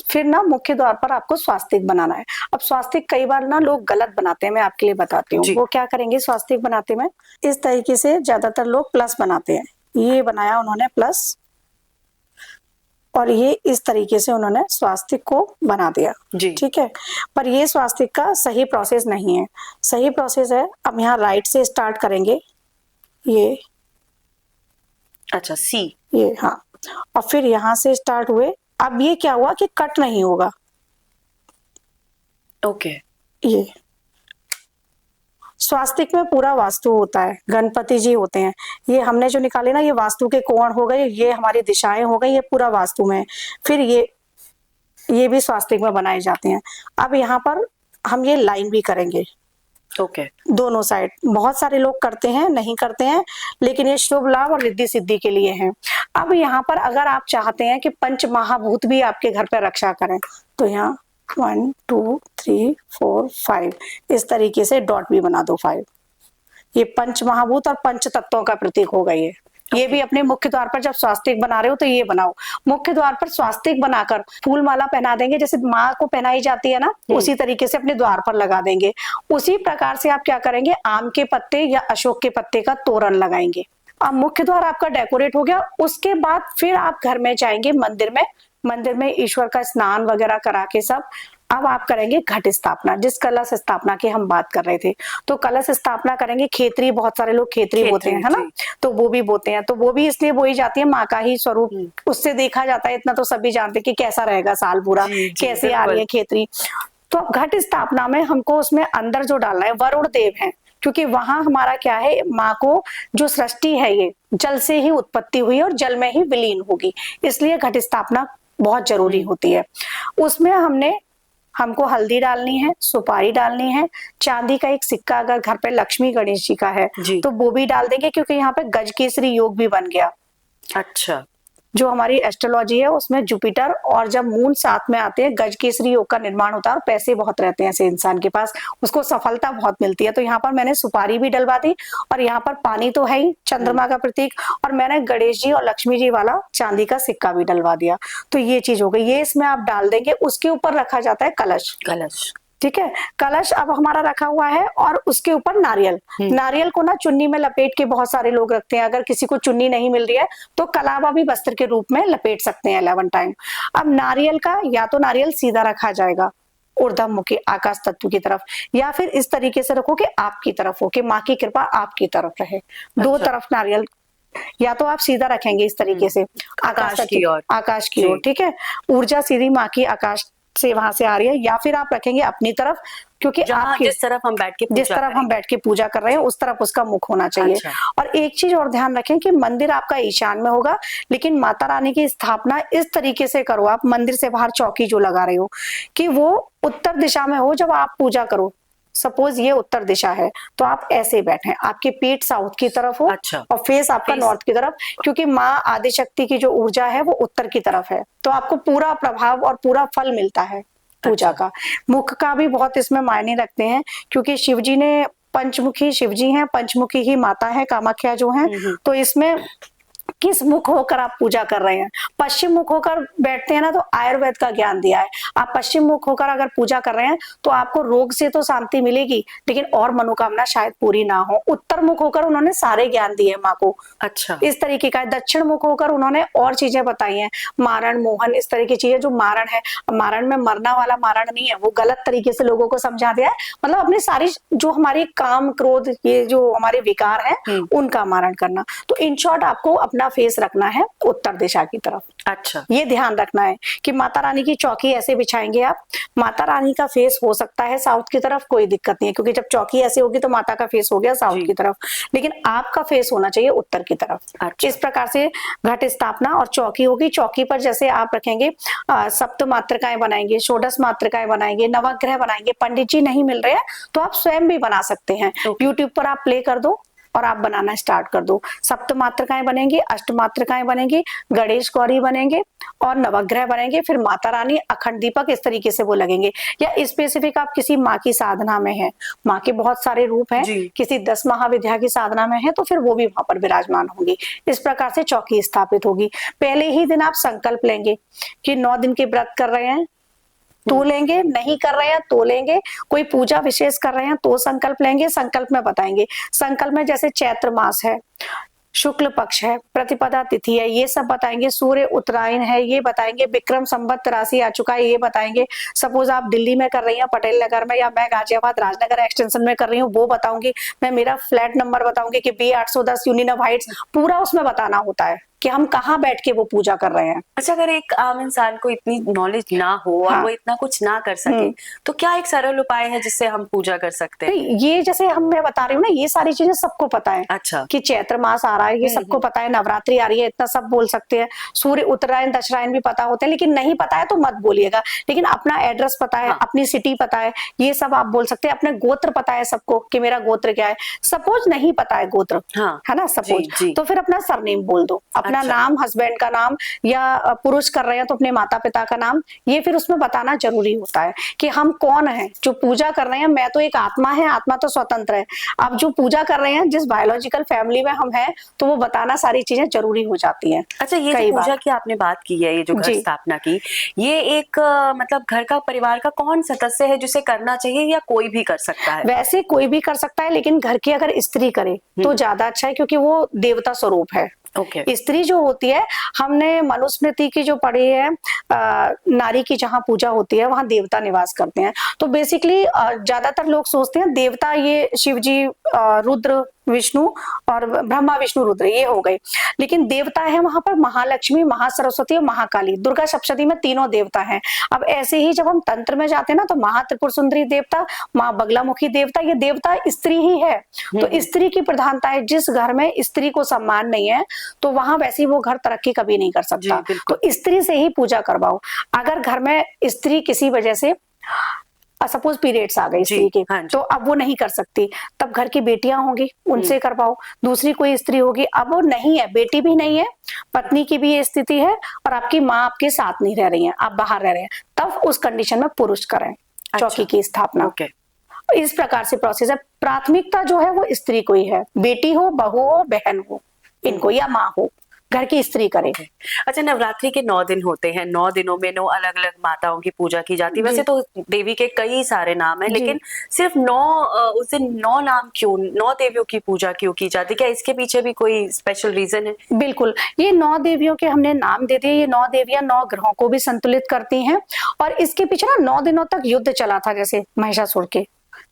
फिर ना मुख्य द्वार पर आपको स्वास्तिक बनाना है। अब स्वास्तिक कई बार ना लोग गलत बनाते हैं, मैं आपके लिए बताती हूँ वो क्या करेंगे। स्वास्तिक बनाते में इस तरीके से ज्यादातर लोग प्लस बनाते हैं, ये बनाया उन्होंने प्लस, और ये इस तरीके से उन्होंने स्वास्तिक को बना दिया, ठीक है। पर ये स्वास्तिक का सही प्रोसेस नहीं है। सही प्रोसेस है, अब यहाँ राइट से स्टार्ट करेंगे, ये, अच्छा, सी, ये, हाँ, और फिर यहाँ से स्टार्ट हुए। अब ये क्या हुआ कि कट नहीं होगा, ओके, ये स्वास्तिक में पूरा वास्तु होता है, गणपति जी होते हैं। ये हमने जो निकाले ना, ये वास्तु के कोण हो गए, ये हमारी दिशाएं हो गई, ये पूरा वास्तु में है। फिर ये भी स्वास्तिक में बनाए जाते हैं। अब यहाँ पर हम ये लाइन भी करेंगे ओके। दोनों साइड। बहुत सारे लोग करते हैं, नहीं करते हैं, लेकिन ये शुभ लाभ और रिद्धि सिद्धि के लिए है। अब यहाँ पर अगर आप चाहते हैं कि पंच महाभूत भी आपके घर पर रक्षा करें, तो यहाँ 1 2 3 4 5 इस तरीके से डॉट भी बना दो 5। ये पंच महाभूत और पंच तत्वों का प्रतीक होगा ये भी अपने मुख्य द्वार पर जब स्वास्तिक बना रहे हो तो ये बनाओ। मुख्य द्वार पर स्वास्तिक बनाकर फूल माला पहना देंगे, जैसे माँ को पहनाई जाती है ना, उसी तरीके से अपने द्वार पर लगा देंगे। उसी प्रकार से आप क्या करेंगे, आम के पत्ते या अशोक के पत्ते का तोरण लगाएंगे। अब मुख्य द्वार आपका डेकोरेट हो गया। उसके बाद फिर आप घर में जाएंगे मंदिर में ईश्वर का स्नान वगैरह करा के सब अब आप करेंगे घट स्थापना, जिस कलश स्थापना की हम बात कर रहे थे। तो कलश स्थापना करेंगे। खेतरी, बहुत सारे लोग खेतरी बोते हैं, है ना, तो वो भी बोते हैं। तो वो भी इसलिए बोई जाती है, माँ का ही स्वरूप उससे देखा जाता है। इतना तो सभी जानते हैं कि कैसा रहेगा साल पूरा, कैसे आ रही है खेतरी। तो अब घट स्थापना में हमको उसमें अंदर जो डालना है वरुण देव है, क्योंकि वहां हमारा क्या है, माँ को जो सृष्टि है ये जल से ही उत्पत्ति हुई और जल में ही विलीन होगी, इसलिए घट स्थापना बहुत जरूरी होती है। उसमें हमको हल्दी डालनी है, सुपारी डालनी है, चांदी का एक सिक्का, अगर घर पे लक्ष्मी गणेश जी का है तो वो भी डाल देंगे, क्योंकि यहाँ पे गज केसरी योग भी बन गया। अच्छा। जो हमारी एस्ट्रोलॉजी है उसमें जुपिटर और जब मून साथ में आते हैं, गज केसरी योग का निर्माण होता है और पैसे बहुत रहते हैं ऐसे इंसान के पास, उसको सफलता बहुत मिलती है। तो यहाँ पर मैंने सुपारी भी डलवा दी और यहाँ पर पानी तो है ही, चंद्रमा का प्रतीक, और मैंने गणेश जी और लक्ष्मी जी वाला चांदी का सिक्का भी डलवा दिया। तो ये चीज हो गई, ये इसमें आप डाल देंगे। उसके ऊपर रखा जाता है कलश। ठीक है, कलश अब हमारा रखा हुआ है और उसके ऊपर नारियल को ना चुन्नी में लपेट के बहुत सारे लोग रखते हैं। अगर किसी को चुन्नी नहीं मिल रही है तो कलावा भी वस्त्र के रूप में लपेट सकते हैं 11 टाइम। अब नारियल का, या तो नारियल सीधा रखा जाएगा ऊर्ध्वमुखी आकाश तत्व की तरफ, या फिर इस तरीके से रखो कि आपकी तरफ हो, कि माँ की कृपा आपकी तरफ रहे। दो तरफ नारियल, या तो आप सीधा रखेंगे इस तरीके से आकाश की ओर, ठीक है, ऊर्जा सीधी माँ की आकाश से वहां से आ रही है, या फिर आप रखेंगे अपनी तरफ, क्योंकि आपकी जिस तरफ हम बैठ के पूजा कर रहे हैं उस तरफ उसका मुख होना चाहिए। अच्छा। और एक चीज और ध्यान रखें कि मंदिर आपका ईशान में होगा, लेकिन माता रानी की स्थापना इस तरीके से करो, आप मंदिर से बाहर चौकी जो लगा रहे हो कि वो उत्तर दिशा में हो जब आप पूजा करो। सपोज ये उत्तर दिशा है तो आप ऐसे बैठे, आपकी पीठ साउथ की तरफ हो। अच्छा। और फेस आपका नॉर्थ की तरफ, क्योंकि माँ आदिशक्ति की जो ऊर्जा है वो उत्तर की तरफ है, तो आपको पूरा प्रभाव और पूरा फल मिलता है पूजा का। मुख का भी बहुत इसमें मायने रखते हैं, क्योंकि शिवजी ने पंचमुखी, शिवजी हैं, पंचमुखी ही माता है कामाख्या जो है। तो इसमें किस मुख होकर आप पूजा कर रहे हैं। पश्चिम मुख होकर बैठते हैं ना, तो आयुर्वेद का ज्ञान दिया है। आप पश्चिम मुख होकर अगर पूजा कर रहे हैं तो आपको रोग से तो शांति मिलेगी, लेकिन और मनोकामना शायद पूरी ना हो। उत्तर मुख होकर उन्होंने सारे ज्ञान दिए माँ को। अच्छा। इस तरीके का। दक्षिण मुख होकर उन्होंने और चीजें बताई हैं, मारण, मोहन, इस तरह की चीजें। जो मारण है, मारण में मरना वाला मारण नहीं है, वो गलत तरीके से लोगों को समझा दिया है। मतलब अपनी सारी जो हमारी काम, क्रोध, ये जो हमारे विकार हैं उनका मारण करना। तो इन शॉर्ट आपको अपना फेस रखना है उत्तर दिशा की तरफ। अच्छा। ये ध्यान रखना है कि माता रानी की चौकी ऐसे बिछाएंगे आप। माता रानी का फेस हो सकता है साउथ की तरफ, कोई दिक्कत नहीं है, क्योंकि जब चौकी ऐसे होगी तो माता का फेस हो गया साउथ की तरफ, लेकिन आपका फेस होना चाहिए उत्तर की तरफ। अच्छा। इस प्रकार से घट स्थापना और चौकी होगी। चौकी पर जैसे आप रखेंगे, सप्त मातृकाएं बनाएंगे, षोडश मातृकाएं बनाएंगे, नवग्रह बनाएंगे। पंडित जी नहीं मिल रहे हैं तो आप स्वयं भी बना सकते हैं। यूट्यूब पर आप प्ले कर दो और आप बनाना स्टार्ट कर दो। सप्त मातृकाएं बनेंगी, अष्ट मातृकाएं बनेंगी, गणेश गौरी बनेंगे और नवग्रह बनेंगे। फिर माता रानी, अखंड दीपक, इस तरीके से वो लगेंगे। या स्पेसिफिक आप किसी माँ की साधना में है, माँ के बहुत सारे रूप हैं, किसी 10 महाविद्या की साधना में है, तो फिर वो भी वहां पर विराजमान होंगी। इस प्रकार से चौकी स्थापित होगी। पहले ही दिन आप संकल्प लेंगे कि 9 दिन के व्रत कर रहे हैं तो लेंगे, नहीं कर रहे हैं तो लेंगे, कोई पूजा विशेष कर रहे हैं तो संकल्प लेंगे। संकल्प में बताएंगे, संकल्प में जैसे चैत्र मास है, शुक्ल पक्ष है, प्रतिपदा तिथि है, ये सब बताएंगे। सूर्य उत्तरायण है, ये बताएंगे। विक्रम संवत राशि आ चुका है, ये बताएंगे। सपोज आप दिल्ली में कर रही हैं, पटेल नगर में, या मैं गाजियाबाद राजनगर एक्सटेंशन में कर रही हूँ, वो बताऊंगी। मैं मेरा फ्लैट नंबर बताऊंगी कि B810 यूनिनव हाइट्स, पूरा उसमें बताना होता है। कि हम कहाँ बैठ के वो पूजा कर रहे हैं। अच्छा, अगर एक आम इंसान को इतनी नॉलेज ना हो और हाँ। वो इतना कुछ ना कर सके, तो क्या एक सरल उपाय है जिससे हम पूजा कर सकते हैं? नहीं, ये जैसे मैं बता रही हूँ ना, ये सारी चीजें सबको पता है अच्छा। कि चैत्र मास आ रहा है, ये सबको पता है, नवरात्रि आ रही है, इतना सब बोल सकते हैं, सूर्य उत्तरायण दक्षरायण भी पता होते हैं, लेकिन नहीं पता है तो मत बोलिएगा। लेकिन अपना एड्रेस पता है, हाँ। अपनी सिटी पता है, ये सब आप बोल सकते हैं। अपने गोत्र पता है सबको कि मेरा गोत्र क्या है। सपोज नहीं पता है गोत्र, हाँ। है ना, जी, सपोज, जी। तो फिर अपना सरनेम बोल दो, अपना अच्छा। नाम, हस्बैंड का नाम, या पुरुष कर रहे हैं तो अपने माता पिता का नाम, ये फिर उसमें बताना जरूरी होता है कि हम कौन है जो पूजा कर रहे हैं। मैं तो एक आत्मा है, आत्मा तो स्वतंत्र है। अब जो पूजा कर रहे हैं, जिस बायोलॉजिकल फैमिली में हम हैं, तो वो बताना सारी चीजें जरूरी हो जाती हैं। अच्छा, ये जो कई पूजा बार की आपने बात की है, ये जो घर जी। स्थापना की, ये एक मतलब घर का, परिवार का कौन सदस्य है जिसे करना चाहिए, या कोई भी कर सकता है? वैसे कोई भी कर सकता है, लेकिन घर की अगर स्त्री करे तो ज्यादा अच्छा है, क्योंकि वो देवता स्वरूप है। ओके। स्त्री जो होती है, हमने मनुस्मृति की जो पढ़ी है, नारी की जहाँ पूजा होती है वहां देवता निवास करते हैं। तो बेसिकली ज्यादातर लोग सोचते हैं देवता ये शिव जी, रुद्र, विष्णु और ब्रह्मा विष्णु रुद्र, ये हो गए। लेकिन देवता है वहां पर महालक्ष्मी, महासरस्वती और महाकाली। दुर्गा सप्तशती में तीनों देवता हैं। अब ऐसे ही जब हम तंत्र में जाते हैं ना, तो महात्रिपुर सुंदरी देवता, माँ बगलामुखी देवता, ये देवता स्त्री ही है। तो स्त्री की प्रधानता है। जिस घर में स्त्री को सम्मान नहीं है, तो वहां वैसे वो घर तरक्की कभी नहीं कर सकता। बिल्कुल। तो स्त्री से ही पूजा करवाओ। अगर घर में स्त्री किसी वजह से, सपोज पीरियड्स आ गए स्त्री के, हाँ जी। तो अब वो नहीं कर सकती, तब घर की बेटियां होंगी, उनसे करवाओ। दूसरी कोई स्त्री होगी, अब वो नहीं है, बेटी भी नहीं है, पत्नी की भी ये स्थिति है, और आपकी माँ आपके साथ नहीं रह रही है, आप बाहर रह रहे हैं, तब उस कंडीशन में पुरुष करें चौकी की स्थापना। ओके। इस प्रकार से प्रोसेस है। प्राथमिकता जो है वो स्त्री को ही है, बेटी हो, बहू हो, बहन हो, इनको, या माँ हो, घर की स्त्री करे। अच्छा, नवरात्रि के 9 दिन होते हैं, 9 दिनों में 9 अलग अलग माताओं की पूजा की जाती है। वैसे तो देवी के कई सारे नाम हैं, लेकिन सिर्फ 9 उस दिन 9 नाम क्यों, 9 देवियों की पूजा क्यों की जाती है? क्या इसके पीछे भी कोई स्पेशल रीजन है? बिल्कुल, ये 9 देवियों के हमने नाम दे दिए। ये 9 देवियां 9 ग्रहों को भी संतुलित करती हैं, और इसके पीछे ना 9 दिनों तक युद्ध चला था, जैसे महिषासुर के,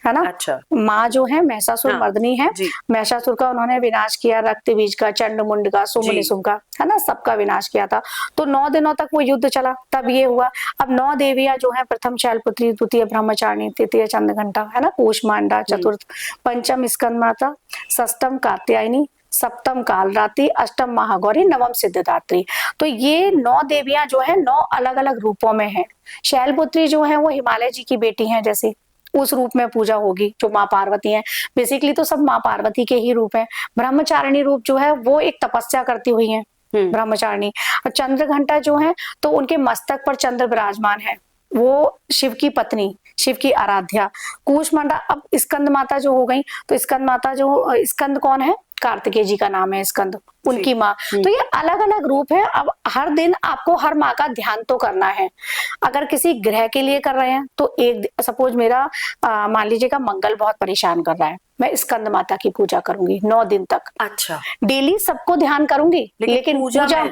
है ना। अच्छा। माँ जो है महिषासुर मर्दनी है, महिषासुर का उन्होंने विनाश किया, रक्त बीज का, चंड मुंड का, सुमनिसुम का, है ना, सबका विनाश किया था। तो 9 दिनों तक वो युद्ध चला, तब ये हुआ। अब 9 देवियां जो है, प्रथम शैलपुत्री, द्वितीय ब्रह्मचारिणी, तृतीय चंद्रघंटा, है ना, कूष्मांडा, चतुर्थ पंचम स्कंदमाता, षष्टम कात्यायनी, सप्तम कालरात्रि, अष्टम महागौरी, नवम सिद्धदात्री। तो ये 9 देवियां जो है 9 अलग अलग रूपों में है। शैलपुत्री जो है वो हिमालय जी की बेटी है, जैसे उस रूप में पूजा होगी, जो माँ पार्वती है। बेसिकली तो सब माँ पार्वती के ही रूप है। ब्रह्मचारिणी रूप जो है वो एक तपस्या करती हुई है, ब्रह्मचारिणी। और चंद्रघंटा जो है, तो उनके मस्तक पर चंद्र विराजमान है, वो शिव की पत्नी, शिव की आराध्या। कूष्मांडा, अब स्कंद माता जो हो गई, तो स्कंद माता जो, स्कंद कौन है, कार्तिकेय जी का नाम है स्कंद, उनकी माँ। तो ये अलग अलग रूप है। अब हर दिन आपको हर माँ का ध्यान तो करना है। अगर किसी ग्रह के लिए कर रहे हैं, तो एक सपोज मेरा मान लीजिएगा मंगल बहुत परेशान कर रहा है, मैं स्कंद माता की पूजा करूंगी 9 दिन तक। अच्छा। डेली सबको ध्यान करूंगी, लेकिन पूजा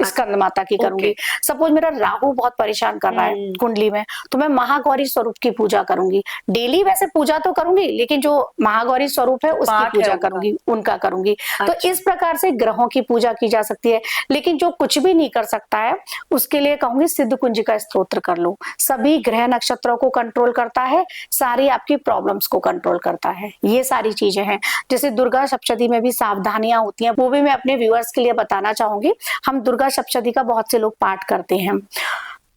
स्कंद माता की करूंगी। सपोज मेरा राहु बहुत परेशान कर रहा है कुंडली में, तो मैं महागौरी स्वरूप की पूजा करूंगी। डेली वैसे पूजा तो करूंगी, लेकिन जो महागौरी स्वरूप है उसकी पूजा करूंगी, उनका करूंगी। तो इस प्रकार से ग्रहों की पूजा की जा सकती है। लेकिन जो कुछ भी नहीं कर सकता है, उसके लिए कहूंगी सिद्ध कुंज का स्तोत्र कर लो। सभी ग्रह नक्षत्रों को कंट्रोल करता है, सारी आपकी प्रॉब्लम्स को कंट्रोल करता है। ये सारी चीजें हैं। जैसे दुर्गा सप्तशती में भी सावधानियां होती हैं, वो भी मैं अपने व्यूअर्स के लिए बताना चाहूंगी। हम दुर्गा सप्तशती का बहुत से लोग पाठ करते हैं,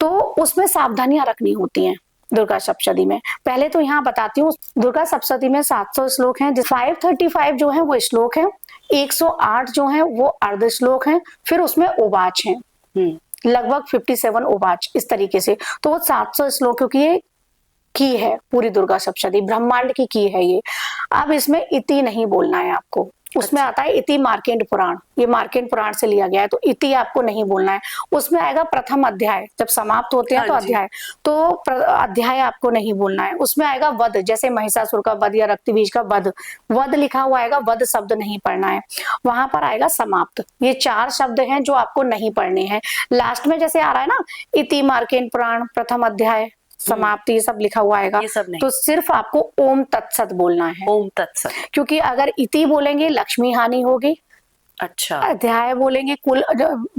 तो उसमें सावधानियां रखनी होती हैं। दुर्गा सप्तशती में पहले तो यहाँ बताती हूँ, दुर्गा सप्तशती में 700 श्लोक हैं, 535 जो है वो श्लोक हैं, 108 जो है वो अर्ध श्लोक हैं, फिर उसमें ओवाच हैं, लगभग 57 ओवाच, इस तरीके से। तो वो 700 श्लोकों की ये की है पूरी दुर्गा सप्तशती, ब्रह्मांड की है ये। अब इसमें इति नहीं बोलना है आपको, उसमें आता है इति मार्केंड पुराण, ये मार्केंड पुराण से लिया गया है, तो इति आपको नहीं बोलना है। उसमें आएगा प्रथम अध्याय, जब समाप्त होते हैं तो अध्याय, तो अध्याय आपको नहीं बोलना है। उसमें आएगा वध, जैसे महिषासुर का वध या रक्तबीज का वध, वध लिखा हुआ आएगा, वध शब्द नहीं पढ़ना है। वहां पर आएगा समाप्त, ये 4 शब्द हैं जो आपको नहीं पढ़ने हैं। लास्ट में जैसे आ रहा है ना, इति मार्केंड पुराण, प्रथम अध्याय, समाप्ति, ये सब लिखा हुआ आएगा, तो सिर्फ आपको ओम तत्सत बोलना है, ओम तत्सत। क्योंकि अगर इति बोलेंगे लक्ष्मी हानि होगी, अच्छा। अध्याय बोलेंगे कुल,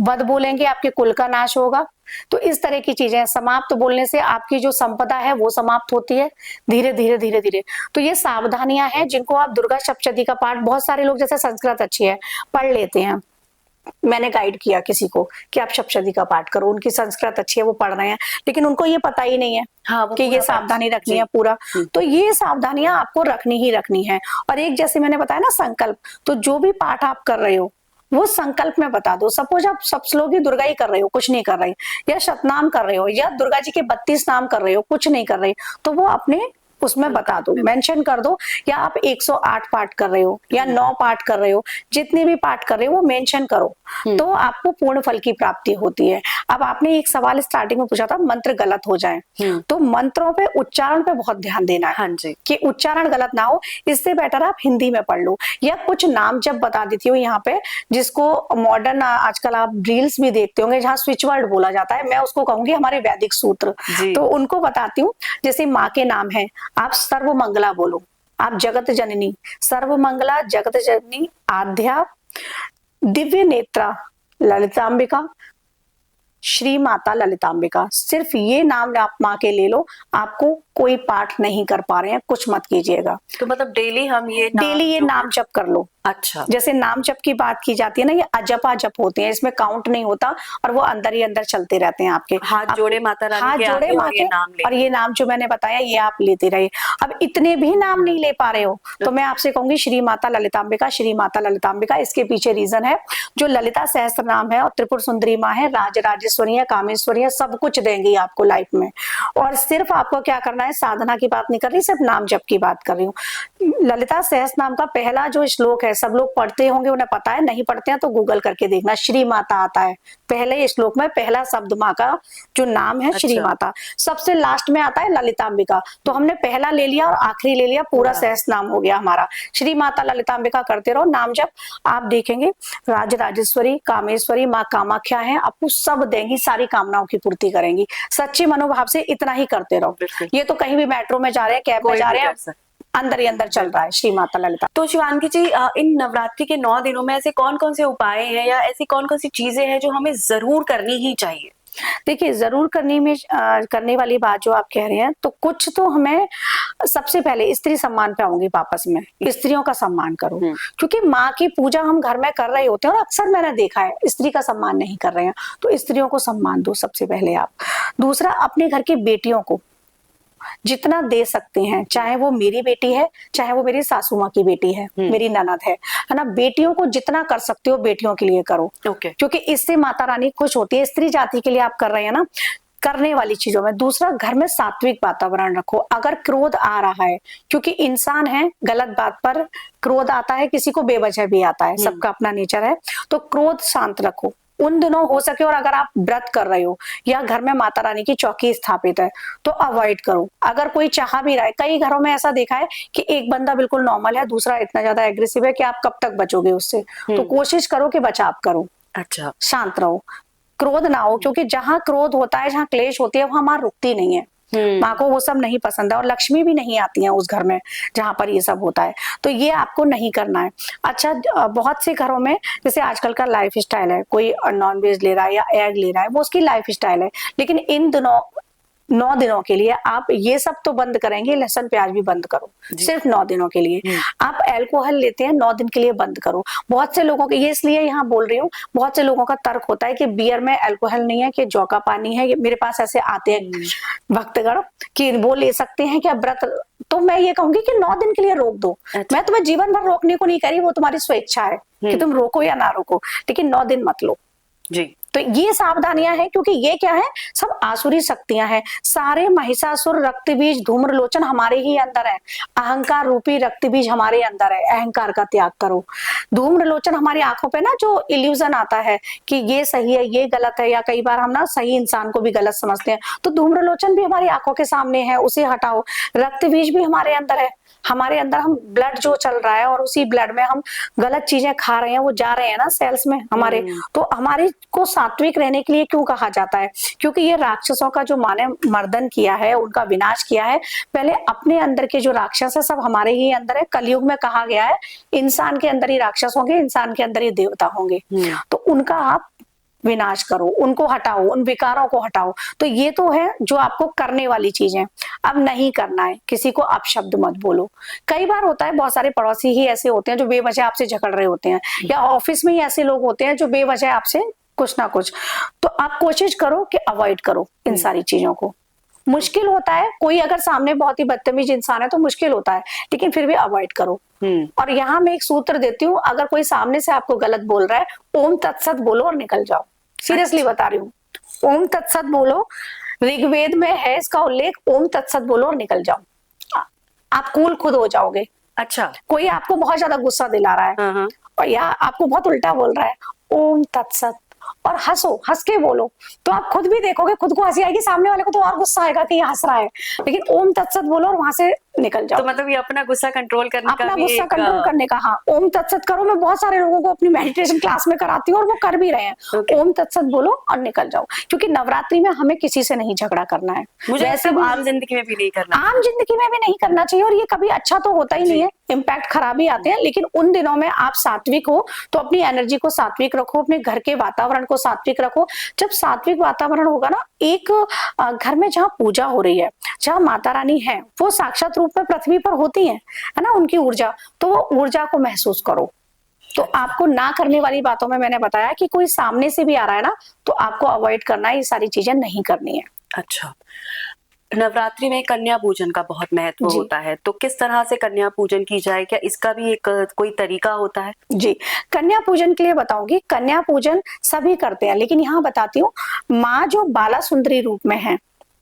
वध बोलेंगे आपके कुल का नाश होगा। तो इस तरह की चीजें हैं। समाप्त बोलने से आपकी जो संपदा है वो समाप्त होती है धीरे धीरे धीरे धीरे। तो ये सावधानियां हैं जिनको आप दुर्गा सप्तशती का पाठ, बहुत सारे लोग जैसे संस्कृत अच्छी है पढ़ लेते हैं, मैंने गाइड किया किसी को कि आप सप्तशती का पाठ करो, उनकी संस्कृत अच्छी है वो पढ़ रहे हैं, लेकिन उनको ये पता ही नहीं है हाँ, वो कि पूरा ये पाठ सावधानी रखनी जी। है पूरा। तो ये सावधानियां आपको रखनी ही रखनी है। और एक जैसे मैंने बताया ना संकल्प, तो जो भी पाठ आप कर रहे हो वो संकल्प में बता दो। सपोज आप सब श्लोक ही दुर्गा ही कर रहे हो, कुछ नहीं कर रहे, या शतनाम कर रहे हो, या दुर्गा जी के 32 नाम कर रहे हो, कुछ नहीं कर रहे, तो वो अपने उसमें बता दो, मेंशन कर दो। या आप 108 पाठ कर रहे हो या 9 पाठ कर रहे हो, जितने भी पाठ कर रहे हो वो मेंशन करो, तो आपको पूर्ण फल की प्राप्ति होती है। अब आपने एक सवाल स्टार्टिंग में पूछा था मंत्र गलत हो जाए, तो मंत्रों पे उच्चारण पे बहुत ध्यान देना है। हाँ जी। कि उच्चारण गलत ना हो, इससे बेटर आप हिंदी में पढ़ लो। या कुछ नाम जब बता देती हूँ यहाँ पे, जिसको मॉडर्न आजकल आप रील्स भी देखते होंगे जहाँ स्विच वर्ड बोला जाता है, मैं उसको कहूंगी हमारे वैदिक सूत्र। जी। तो उनको बताती हूँ। जैसे माँ के नाम है, आप सर्व मंगला बोलो, आप जगत जननी, सर्व मंगला जगत जननी आद्या दिव्य नेत्रा ललितांबिका श्री माता ललितांबिका। सिर्फ ये नाम आप माँ के ले लो, आपको कोई पाठ नहीं कर पा रहे हैं कुछ मत कीजिएगा। तो मतलब डेली हम ये नाम डेली ये जो नाम जप कर लो। अच्छा। जैसे नाम जप की बात की जाती है ना, ये अजपा जप होते हैं, इसमें काउंट नहीं होता और वो अंदर ही अंदर चलते रहते हैं आपके। हाथ जोड़े माता रानी हाथ के जोड़े आगे माँ और ये के, नाम ले। और ये नाम जो मैंने बताया ये आप लेते रहे। अब इतने भी नाम नहीं ले पा रहे हो तो मैं आपसे कहूंगी श्री माता ललितांबिका, श्री माता ललितांबिका। इसके पीछे रीजन है, जो ललिता सहस्त्र नाम है और त्रिपुर सुंदरी माँ है, राजराजेश्वरी है, कामेश्वरी है, सब कुछ देंगी आपको लाइफ में। और सिर्फ आपको क्या करना है, साधना की बात नहीं कर रही, सिर्फ नाम जप की बात कर रही हूँ। ललिता सहस्त्र नाम का पहला जो श्लोक है, सब लोग पढ़ते होंगे, उन्हें पता है, नहीं पढ़ते हैं तो गूगल करके देखना, श्री माता आता है पहले श्लोक में, पहला शब्द माँ का जो नाम है श्री अच्छा। माता। सबसे लास्ट में आता है ललितांबिका। तो हमने पहला ले लिया और आखिरी ले लिया, पूरा सहस्त्र नाम हो गया हमारा। श्री माता ललितांबिका करते रहो नाम जप, आप देखेंगे राजराजेश्वरी, कामेश्वरी, माँ कामाख्या है, आपको सब देंगी, सारी कामनाओं की पूर्ति करेंगी। सच्चे मनोभाव से इतना ही करते रहो। ये तो कहीं भी मेट्रो में जा रहे हैं, कैब में जा रहे हैं, अंदर ही अंदर चल रहा है श्री माता ललिता। तो शिवांगी जी, इन नवरात्रि के 9 दिनों में ऐसे कौन कौन से उपाय हैं या ऐसी कौन कौन सी चीजें हैं जो हमें जरूर करनी ही चाहिए? देखिए, जरूर करने वाली बात जो आप कह रहे हैं, तो कुछ तो हमें सबसे पहले स्त्री सम्मान पे आऊंगी वापस में। स्त्रियों का सम्मान करो, क्योंकि माँ की पूजा हम घर में कर रहे होते हैं और अक्सर मैंने देखा है स्त्री का सम्मान नहीं कर रहे हैं, तो स्त्रियों को सम्मान दो सबसे पहले आप। दूसरा, अपने घर की बेटियों को जितना दे सकते हैं, चाहे वो मेरी बेटी है, चाहे वो मेरी सासू माँ की बेटी है, मेरी ननद है ना, बेटियों को जितना कर सकते हो बेटियों के लिए करो। क्योंकि इससे माता रानी खुश होती है। स्त्री जाति के लिए आप कर रहे हैं ना, करने वाली चीजों में। दूसरा, घर में सात्विक वातावरण रखो। अगर क्रोध आ रहा है, क्योंकि इंसान है, गलत बात पर क्रोध आता है, किसी को बेवजह भी आता है, सबका अपना नेचर है, तो क्रोध शांत रखो उन दिनों हो सके। और अगर आप व्रत कर रहे हो या घर में माता रानी की चौकी स्थापित है तो अवॉइड करो। अगर कोई चाह भी रहा है, कई घरों में ऐसा देखा है कि एक बंदा बिल्कुल नॉर्मल है, दूसरा इतना ज्यादा एग्रेसिव है कि आप कब तक बचोगे उससे। तो कोशिश करो कि बचाव करो। अच्छा। शांत रहो, क्रोध ना हो, क्योंकि जहां क्रोध होता है, जहां क्लेश होती है, वहां मां रुकती नहीं है। माँ को वो सब नहीं पसंद है, और लक्ष्मी भी नहीं आती है उस घर में जहां पर ये सब होता है। तो ये आपको नहीं करना है। अच्छा, बहुत से घरों में जैसे आजकल का लाइफ स्टाइल है, कोई नॉनवेज ले रहा है या एग ले रहा है, वो उसकी लाइफ स्टाइल है, लेकिन इन दिनों 9 दिनों के लिए आप ये सब तो बंद करेंगे, लहसुन प्याज भी बंद करो, सिर्फ 9 दिनों के लिए। आप अल्कोहल लेते हैं, 9 दिन के लिए बंद करो। बहुत से लोगों के, ये इसलिए यहाँ बोल रही हूँ, बहुत से लोगों का तर्क होता है कि बियर में अल्कोहल नहीं है, कि जौ का पानी है। मेरे पास ऐसे आते हैं भक्तगण कि वो ले सकते हैं क्या व्रत, तो मैं ये कहूंगी कि 9 दिन के लिए रोक दो। मैं तुम्हें जीवन भर रोकने को नहीं कह रही, वो तुम्हारी स्वेच्छा है कि तुम रोको या ना रोको, लेकिन 9 दिन मत लो जी। तो ये सावधानियां हैं, क्योंकि ये क्या है, सब आसुरी शक्तियां हैं। सारे महिषासुर, रक्त बीज, धूम्रलोचन हमारे ही अंदर है। अहंकार रूपी रक्त बीज हमारे अंदर है, अहंकार का त्याग करो। धूम्रलोचन हमारी आंखों पे ना जो इल्यूजन आता है कि ये सही है ये गलत है, या कई बार हम ना सही इंसान को भी गलत समझते हैं, तो धूम्रलोचन भी हमारी आंखों के सामने है, उसे हटाओ। रक्त बीज भी हमारे अंदर है, हमारे अंदर हम ब्लड जो चल रहा है और उसी ब्लड में हम गलत चीजें खा रहे हैं, वो जा रहे हैं ना सेल्स में हमारे। तो हमारे को सात्विक रहने के लिए क्यों कहा जाता है? क्योंकि ये राक्षसों का जो माने मर्दन किया है, उनका विनाश किया है। पहले अपने अंदर के जो राक्षस है सब हमारे ही अंदर है। कलयुग में कहा गया है इंसान के अंदर ही राक्षस होंगे, इंसान के अंदर ही देवता होंगे। तो उनका आप विनाश करो, उनको हटाओ, उन विकारों को हटाओ। तो ये तो है जो आपको करने वाली चीजें। अब नहीं करना है, किसी को आप शब्द मत बोलो। कई बार होता है बहुत सारे पड़ोसी ही ऐसे होते हैं जो बेवजह आपसे झगड़ रहे होते हैं, या ऑफिस में ही ऐसे लोग होते हैं जो बेवजह आपसे कुछ ना कुछ। तो आप कोशिश करो कि अवॉइड करो इन सारी चीजों को। मुश्किल होता है, कोई अगर सामने बहुत ही बदतमीज इंसान है तो मुश्किल होता है, लेकिन फिर भी अवॉइड करो। और यहाँ मैं एक सूत्र देती हूँ, अगर कोई सामने से आपको गलत बोल रहा है, ओम तत्सत बोलो और निकल जाओ। सीरियसली बता रही हूँ, ओम तत्सत बोलो। ऋग्वेद में है इसका उल्लेख, ओम तत्सत बोलो और निकल जाओ। आप कूल खुद हो जाओगे। अच्छा, कोई आपको बहुत ज्यादा गुस्सा दिला रहा है और या आपको बहुत उल्टा बोल रहा है, ओम तत्सत और हंसो, हंस के बोलो। तो आप खुद भी देखोगे, खुद को हंसी आएगी, सामने वाले को तो और गुस्सा आएगा कि ये हंस रहा है। लेकिन ओम तत्सत बोलो और वहां से निकल जाओ। तो मतलब ये अपना गुस्सा कंट्रोल करने का अपना भी गुस्सा एक कंट्रोल करने का। हाँ, ओम तत्सत करो। मैं बहुत सारे लोगों को अपनी मेडिटेशन क्लास में कराती हूँ और वो कर भी रहे हैं। ओम तत्सत बोलो और निकल जाओ, क्योंकि नवरात्रि में हमें किसी से नहीं झगड़ा करना है। मुझे वैसे सब भी आम जिंदगी में भी नहीं करना, आम जिंदगी में भी नहीं करना चाहिए, और ये कभी अच्छा तो होता ही नहीं है, इम्पैक्ट खराब ही आते हैं। लेकिन उन दिनों में आप सात्विक हो तो अपनी एनर्जी को सात्विक रखो, अपने घर के वातावरण को सात्विक रखो। जब सात्विक वातावरण होगा ना, एक घर में जहाँ पूजा हो रही है, जहाँ माता रानी है, वो साक्षात रूप में पृथ्वी पर होती है ना, उनकी ऊर्जा, तो वो ऊर्जा को महसूस करो। तो आपको ना करने वाली बातों में मैंने बताया कि कोई सामने से भी आ रहा है ना, तो आपको अवॉइड करना है, ये सारी चीजें नहीं करनी है। अच्छा, नवरात्रि में कन्या पूजन का बहुत महत्व होता है, तो किस तरह से कन्या पूजन की जाए? क्या इसका भी एक कोई तरीका होता है? जी, कन्या पूजन के लिए बताऊंगी। कन्या पूजन सभी करते हैं, लेकिन यहाँ बताती हूँ, माँ जो बाला सुंदरी रूप में है,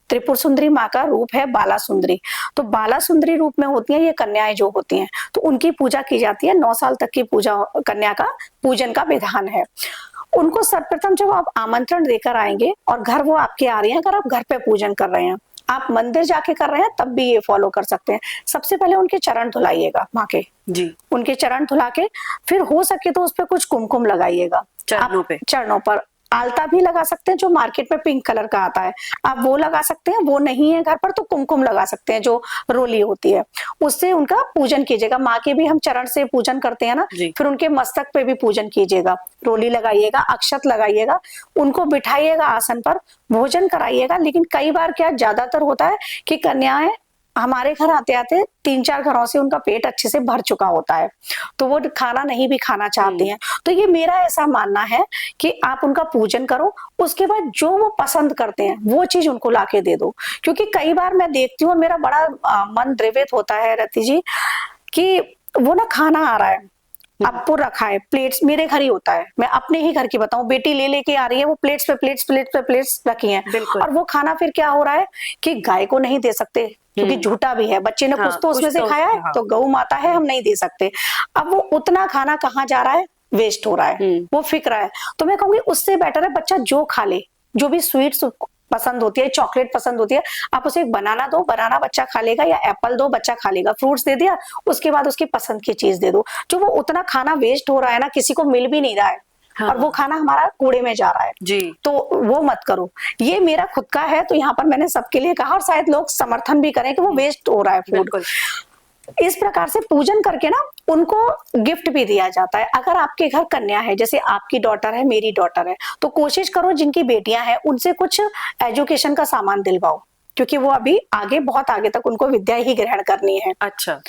त्रिपुर सुंदरी माँ का रूप है बाला सुंदरी, तो बाला सुंदरी रूप में होती है ये कन्याएं जो होती हैं, तो उनकी पूजा की जाती है। 9 साल तक की पूजा, कन्या का पूजन का विधान है। उनको सर्वप्रथम जब आप आमंत्रण देकर आएंगे और घर वो आपके आ रही हैं, अगर आप घर पे पूजन कर रहे हैं, आप मंदिर जाके कर रहे हैं, तब भी ये फॉलो कर सकते हैं। सबसे पहले उनके चरण धुलाइएगा माँ के जी, उनके चरण धुला के फिर हो सके तो उस पर कुछ कुमकुम लगाइएगा चरणों पे। चरणों पर आलता भी लगा सकते हैं, जो मार्केट में पिंक कलर का आता है, आप वो लगा सकते हैं। वो नहीं है घर पर तो कुमकुम लगा सकते हैं, जो रोली होती है, उससे उनका पूजन कीजिएगा। माँ के भी हम चरण से पूजन करते हैं ना, फिर उनके मस्तक पे भी पूजन कीजिएगा। रोली लगाइएगा, अक्षत लगाइएगा, उनको बिठाइएगा आसन पर, भोजन कराइएगा। लेकिन कई बार क्या ज्यादातर होता है कि कन्याएं हमारे घर आते आते 3-4 घरों से उनका पेट अच्छे से भर चुका होता है, तो वो खाना नहीं भी खाना चाहती हैं। तो ये मेरा ऐसा मानना है कि आप उनका पूजन करो, उसके बाद जो वो पसंद करते हैं वो चीज उनको लाके दे दो। क्योंकि कई बार मैं देखती हूँ, मेरा बड़ा मन द्रवित होता है रति जी, कि वो ना खाना आ रहा है, आपको रखा है प्लेट्स, मेरे घर ही होता है, मैं अपने ही घर की बताऊं, बेटी ले लेके आ रही है, वो प्लेट्स पे प्लेट्स रखी हैं, और वो खाना फिर क्या हो रहा है कि गाय को नहीं दे सकते, क्योंकि झूठा भी है, बच्चे ने कुछ तो उसमें से खाया है, तो गौ माता है, हम नहीं दे सकते। अब वो उतना खाना कहाँ जा रहा है, वेस्ट हो रहा है, वो फिक रहा है। तो मैं कहूंगी उससे बेटर है बच्चा जो खा ले, जो भी स्वीट्स पसंद होती है, चॉकलेट पसंद होती है, आप उसे एक बनाना दो, बनाना बच्चा खा लेगा, या एप्पल दो बच्चा खा लेगा, फ्रूट्स दे दिया, उसके बाद उसकी पसंद की चीज दे दो। जो वो उतना खाना वेस्ट हो रहा है ना, किसी को मिल भी नहीं रहा है, और वो खाना हमारा कूड़े में जा रहा है जी, तो वो मत करो। ये मेरा खुद का है, तो यहाँ पर मैंने सबके लिए कहा, और शायद लोग समर्थन भी करें कि वो वेस्ट हो रहा है फूड। इस प्रकार से पूजन करके ना उनको गिफ्ट भी दिया जाता है। अगर आपके घर कन्या है, जैसे आपकी डॉटर है, मेरी डॉटर है, तो कोशिश करो जिनकी बेटियां हैं उनसे कुछ एजुकेशन का सामान दिलवाओ, क्योंकि वो अभी आगे, बहुत आगे तक उनको विद्या ही ग्रहण करनी है। अच्छा,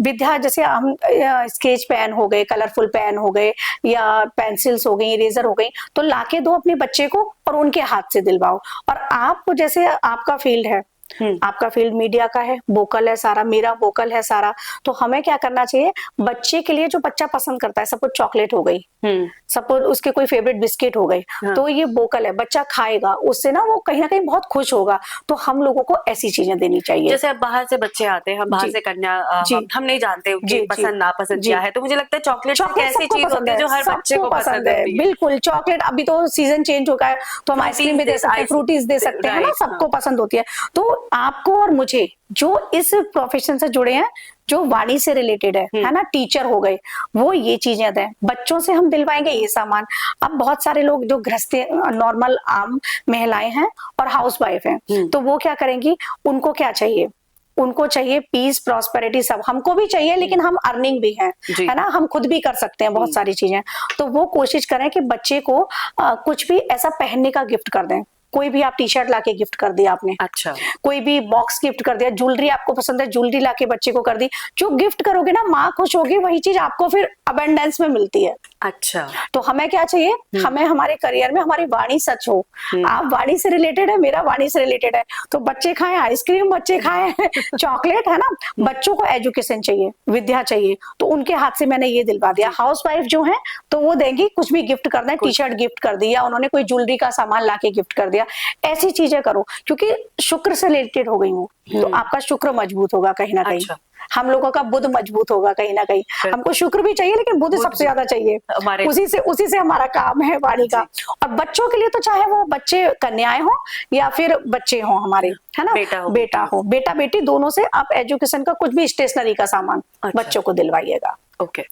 विद्या जैसे हम स्केच पेन हो गए, कलरफुल पेन हो गए, या पेंसिल्स हो गई, इरेजर हो गई, तो लाके दो अपने बच्चे को और उनके हाथ से दिलवाओ। और आप जैसे आपका फील्ड है, आपका फील्ड मीडिया का है, वोकल है सारा, मेरा वोकल है सारा, तो हमें क्या करना चाहिए, बच्चे के लिए जो बच्चा पसंद करता है, सपोज चॉकलेट हो गई, सपोज उसके कोई फेवरेट बिस्किट हो गई, तो ये वोकल है, बच्चा खाएगा, उससे ना वो कहीं ना कहीं बहुत खुश होगा। तो हम लोगों को ऐसी चीजें देनी चाहिए। जैसे अब बाहर से बच्चे आते हैं, हम बाहर से कन्या, हम नहीं जानते उनकी पसंद नापसंद क्या है, तो मुझे लगता है चॉकलेट एक ऐसी चीज होती है जो हर बच्चे को पसंद है। बिल्कुल, चॉकलेट अभी तो सीजन चेंज हो गया है, तो हम आइसक्रीम भी दे सकते हैं, फ्रूटीज दे सकते हैं ना, सबको पसंद होती है। तो आपको और मुझे जो इस प्रोफेशन से जुड़े हैं, जो वाणी से रिलेटेड है ना, टीचर हो गए, वो ये चीजें दें। बच्चों से हम दिलवाएंगे ये सामान। अब बहुत सारे लोग जो गृहस्थी नॉर्मल आम महिलाएं हैं और हाउसवाइफ हैं, तो वो क्या करेंगी, उनको क्या चाहिए, उनको चाहिए पीस, प्रॉस्पेरिटी, सब हमको भी चाहिए, लेकिन हम अर्निंग भी हैं, है ना, हम खुद भी कर सकते हैं बहुत सारी चीजें। तो वो कोशिश करें कि बच्चे को कुछ भी ऐसा पहनने का गिफ्ट कर दें। कोई भी आप टी शर्ट लाके गिफ्ट कर दिया आपने, अच्छा, कोई भी बॉक्स गिफ्ट कर दिया, ज्वेलरी आपको पसंद है, ज्वेलरी लाके बच्चे को कर दी। जो गिफ्ट करोगे ना, माँ खुश होगी, वही चीज आपको फिर अबेंडेंस में मिलती है। अच्छा, तो हमें क्या चाहिए, हमें हमारे करियर में हमारी वाणी सच हो। आप वाणी से रिलेटेड है, मेरा वाणी से रिलेटेड है, तो बच्चे खाएं आइसक्रीम, बच्चे खाएं चॉकलेट, है ना। बच्चों को एजुकेशन चाहिए, विद्या चाहिए, तो उनके हाथ से मैंने ये दिलवा दिया। हाउस वाइफ जो है तो वो देंगी, कुछ भी गिफ्ट कर दें, टी शर्ट गिफ्ट कर दिया उन्होंने, कोई ज्वेलरी का सामान लाके गिफ्ट कर दिया, ऐसी चीजें करो, क्योंकि शुक्र से रिलेटेड हो गई हूँ, तो आपका शुक्र मजबूत होगा कहीं ना कहीं। अच्छा। हम लोगों का बुध मजबूत होगा कहीं ना कहीं। हमको शुक्र भी चाहिए, लेकिन बुध सबसे ज्यादा चाहिए, उसी से हमारा काम है वाणी का। और बच्चों के लिए तो चाहे वो बच्चे कन्याएं हो या फिर बच्चे हो हमारे, है ना, बेटा बेटी दोनों से आप एजुकेशन का कुछ भी स्टेशनरी का सामान बच्चों को दिलवाइएगा। ओके।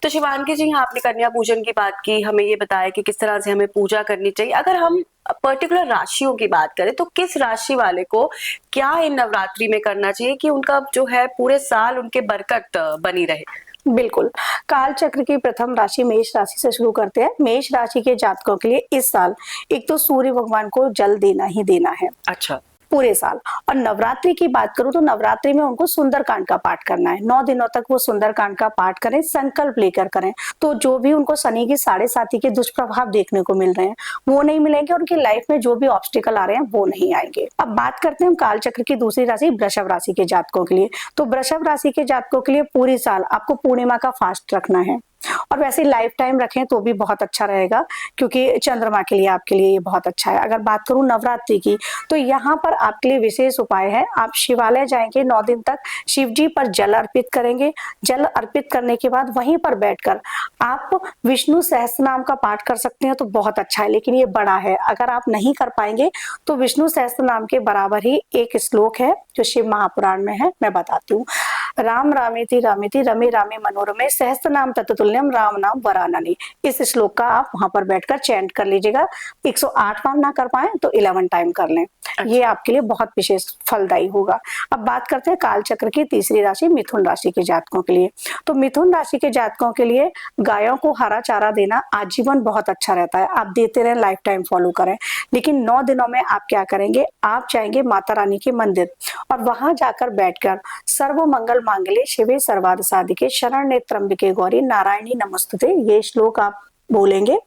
तो शिवांगी जी, आपने कन्या पूजन की बात की, हमें ये बताया कि किस तरह से हमें पूजा करनी चाहिए। अगर हम पर्टिकुलर राशियों की बात करें तो किस राशि वाले को क्या इन नवरात्रि में करना चाहिए कि उनका जो है पूरे साल उनके बरकत बनी रहे? बिल्कुल, काल चक्र की प्रथम राशि मेष राशि से शुरू करते हैं। मेष राशि के जातकों के लिए इस साल एक तो सूर्य भगवान को जल देना ही देना है, अच्छा, पूरे साल। और नवरात्रि की बात करूं तो नवरात्रि में उनको सुंदरकांड का पाठ करना है, 9 दिनों तक वो सुंदरकांड का पाठ करें, संकल्प लेकर करें। तो जो भी उनको शनि की 7.5 के दुष्प्रभाव देखने को मिल रहे हैं वो नहीं मिलेंगे, उनकी लाइफ में जो भी ऑब्स्टिकल आ रहे हैं वो नहीं आएंगे। अब बात करते हैं हम काल चक्र की दूसरी राशि वृषभ राशि के जातकों के लिए। तो वृषभ राशि के जातकों के लिए पूरी साल आपको पूर्णिमा का फास्ट रखना है, और वैसे लाइफ टाइम रखें तो भी बहुत अच्छा रहेगा, क्योंकि चंद्रमा के लिए आपके लिए ये बहुत अच्छा है। अगर बात करूं नवरात्रि की, तो यहाँ पर आपके लिए विशेष उपाय है, आप शिवालय जाएंगे, 9 दिन तक शिव जी पर जल अर्पित करेंगे। जल अर्पित करने के बाद वहीं पर बैठकर आप विष्णु सहस्त्रनाम का पाठ कर सकते हैं, तो बहुत अच्छा है, लेकिन ये बड़ा है, अगर आप नहीं कर पाएंगे तो विष्णु सहस्त्रनाम के बराबर ही एक श्लोक है जो शिव महापुराण में है, मैं बताती हूँ। राम रामेति रामेति रमे रामे मनोरमे सहस्त्रनाम तत्तुल्यम राम नाम वरानने। इस श्लोक का आप वहां पर बैठकर चैंट कर लीजिएगा। 108 बार ना कर पाए तो 11 टाइम कर लें, ये आपके लिए बहुत विशेष फलदायी होगा। अब बात करते हैं काल चक्र की तीसरी राशि मिथुन राशि के जातकों के लिए। तो मिथुन राशि के जातकों के लिए गायों को हरा चारा देना आजीवन बहुत अच्छा रहता है, आप देते रहें, लाइफ टाइम फॉलो करें। लेकिन 9 दिनों में आप क्या करेंगे, आप जाएंगे माता रानी के मंदिर और वहां जाकर बैठकर सर्व मंगल मांगल्ये शिवे सर्वार्थ साधिके शरण्ये त्र्यंबके गौरी नारायणी नमस्तुते, ये श्लोक आप बोलेंगे।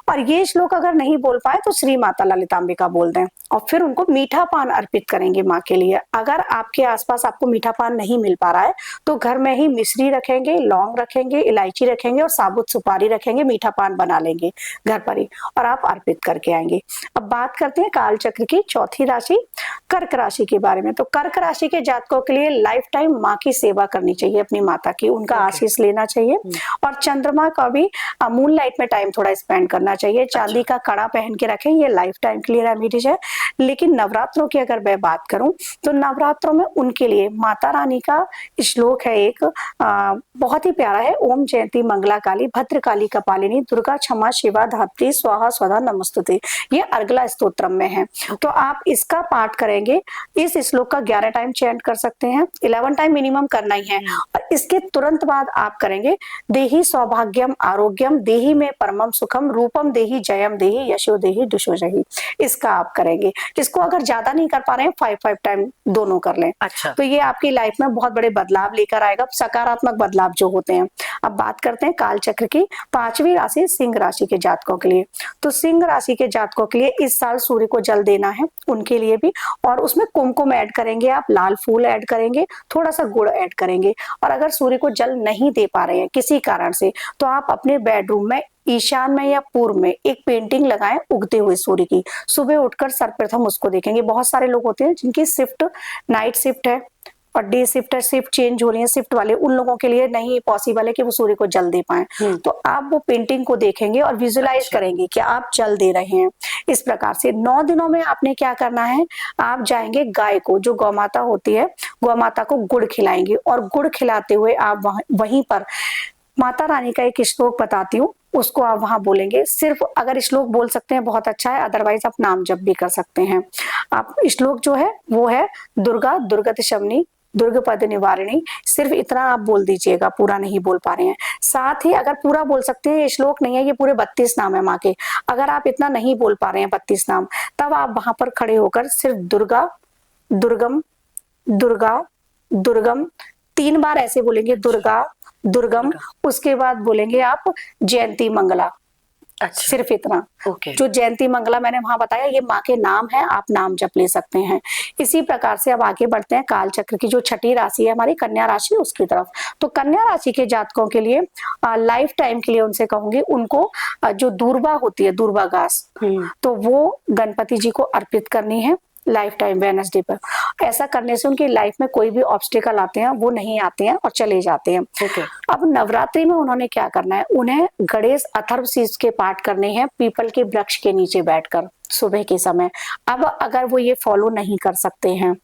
और ये श्लोक अगर नहीं बोल पाए तो श्री माता ललितांबिका बोल दें, और फिर उनको मीठा पान अर्पित करेंगे माँ के लिए। अगर आपके आसपास आपको मीठा पान नहीं मिल पा रहा है तो घर में ही मिश्री रखेंगे, लौंग रखेंगे, इलायची रखेंगे और साबुत सुपारी रखेंगे, मीठा पान बना लेंगे घर पर ही और आप अर्पित करके आएंगे। अब बात करते हैं काल चक्र की चौथी राशि कर्क राशि के बारे में। तो कर्क राशि के जातकों के लिए लाइफ टाइम माँ की सेवा करनी चाहिए, अपनी माता की, उनका आशीष लेना चाहिए। और चंद्रमा का भी मून लाइट में टाइम थोड़ा स्पेंड करना चाहिए। चांदी का कड़ा पहन के रखें, ये लाइफ टाइम के लिए रेमेडीज है। लेकिन नवरात्रों की अगर मैं बात करूं तो नवरात्रों में उनके लिए माता रानी का श्लोक है एक, बहुत ही प्यारा है, ओम जयंती मंगला काली भद्रकाली कपालिनी दुर्गा क्षमा शिवा धात्री स्वाहा स्वधा नमस्तुते, ये अर्गला स्तोत्रम में है। तो आप इसका पाठ करेंगे, इस श्लोक का 11 टाइम चैंट कर सकते हैं, 11 टाइम मिनिमम करना ही है। और इसके तुरंत बाद आप करेंगे देहि सौभाग्यम आरोग्यम देहि में परमम सुखम रूपम देहि जयम देहि यशो देहि दुशो जहि, इसका आप करेंगे। इसको अगर ज्यादा नहीं कर पा रहे हैं 5 टाइम दोनों कर लें। अच्छा। तो ये आपकी लाइफ में बहुत बड़े बदलाव लेकर आएगा, सकारात्मक बदलाव जो होते हैं। अब बात करते हैं काल चक्र की पांचवी राशि सिंह राशि के जातकों के लिए। तो सिंह राशि के जातकों के लिए इस साल सूर्य को जल देना है, उनके लिए भी, और उसमें कुमकुम ऐड करेंगे, आप लाल फूल ऐड करेंगे, थोड़ा सा गुड़ ऐड करेंगे। और अगर सूर्य को जल नहीं दे पा रहे हैं किसी कारण से, तो आप अपने बेडरूम में ईशान में या पूर्व में एक पेंटिंग लगाएं उगते हुए सूर्य की। सुबह उठकर सर्वप्रथम उसको देखेंगे। बहुत सारे लोग होते हैं जिनकी शिफ्ट नाइट शिफ्ट है और डे शिफ्ट शिफ्ट चेंज हो रही है, शिफ्ट वाले उन लोगों के लिए नहीं पॉसिबल है कि वो सूर्य को जल दे पाए। तो आप वो पेंटिंग को देखेंगे और विजुलाइज करेंगे कि आप जल दे रहे हैं। इस प्रकार से 9 दिनों में आपने क्या करना है, आप जाएंगे गाय को, जो गौ माता होती है, गौ माता को गुड़ खिलाएंगे और गुड़ खिलाते हुए आप वहीं पर माता रानी का एक श्लोक बताती हूँ, उसको आप वहां बोलेंगे। सिर्फ अगर श्लोक बोल सकते हैं बहुत अच्छा है, अदरवाइज आप नाम जप भी कर सकते हैं। आप श्लोक जो है वो है दुर्गा दुर्गत शमनी दुर्ग पद निवारिणी, सिर्फ इतना आप बोल दीजिएगा, पूरा नहीं बोल पा रहे हैं। साथ ही अगर पूरा बोल सकते हैं, ये श्लोक नहीं है, ये पूरे 32 नाम है माँ के, अगर आप इतना नहीं बोल पा रहे हैं 32 नाम, तब आप वहां पर खड़े होकर सिर्फ दुर्गा दुर्गम दुर्गा दुर्गम 3 बार ऐसे बोलेंगे, दुर्गा दुर्गम, उसके बाद बोलेंगे आप जयंती मंगला। अच्छा, सिर्फ इतना। ओके। जो जयंती मंगला मैंने वहां बताया, ये माँ के नाम है, आप नाम जप ले सकते हैं। इसी प्रकार से अब आगे बढ़ते हैं काल चक्र की जो छठी राशि है हमारी कन्या राशि, उसकी तरफ। तो कन्या राशि के जातकों के लिए लाइफ टाइम के लिए उनसे कहूंगी, उनको जो दूर्वा होती है, दूर्वा घास, तो वो गणपति जी को अर्पित करनी है लाइफ टाइम वेडनेसडे पर। ऐसा करने से उनकी लाइफ में कोई भी ऑब्स्टिकल आते हैं वो नहीं आते हैं और चले जाते हैं। ओके। अब नवरात्रि में उन्होंने क्या करना है, उन्हें गणेश अथर्वशीर्ष के पाठ करने हैं पीपल के वृक्ष के नीचे बैठकर सुबह के समय। अब अगर वो ये फॉलो नहीं कर सकते हैं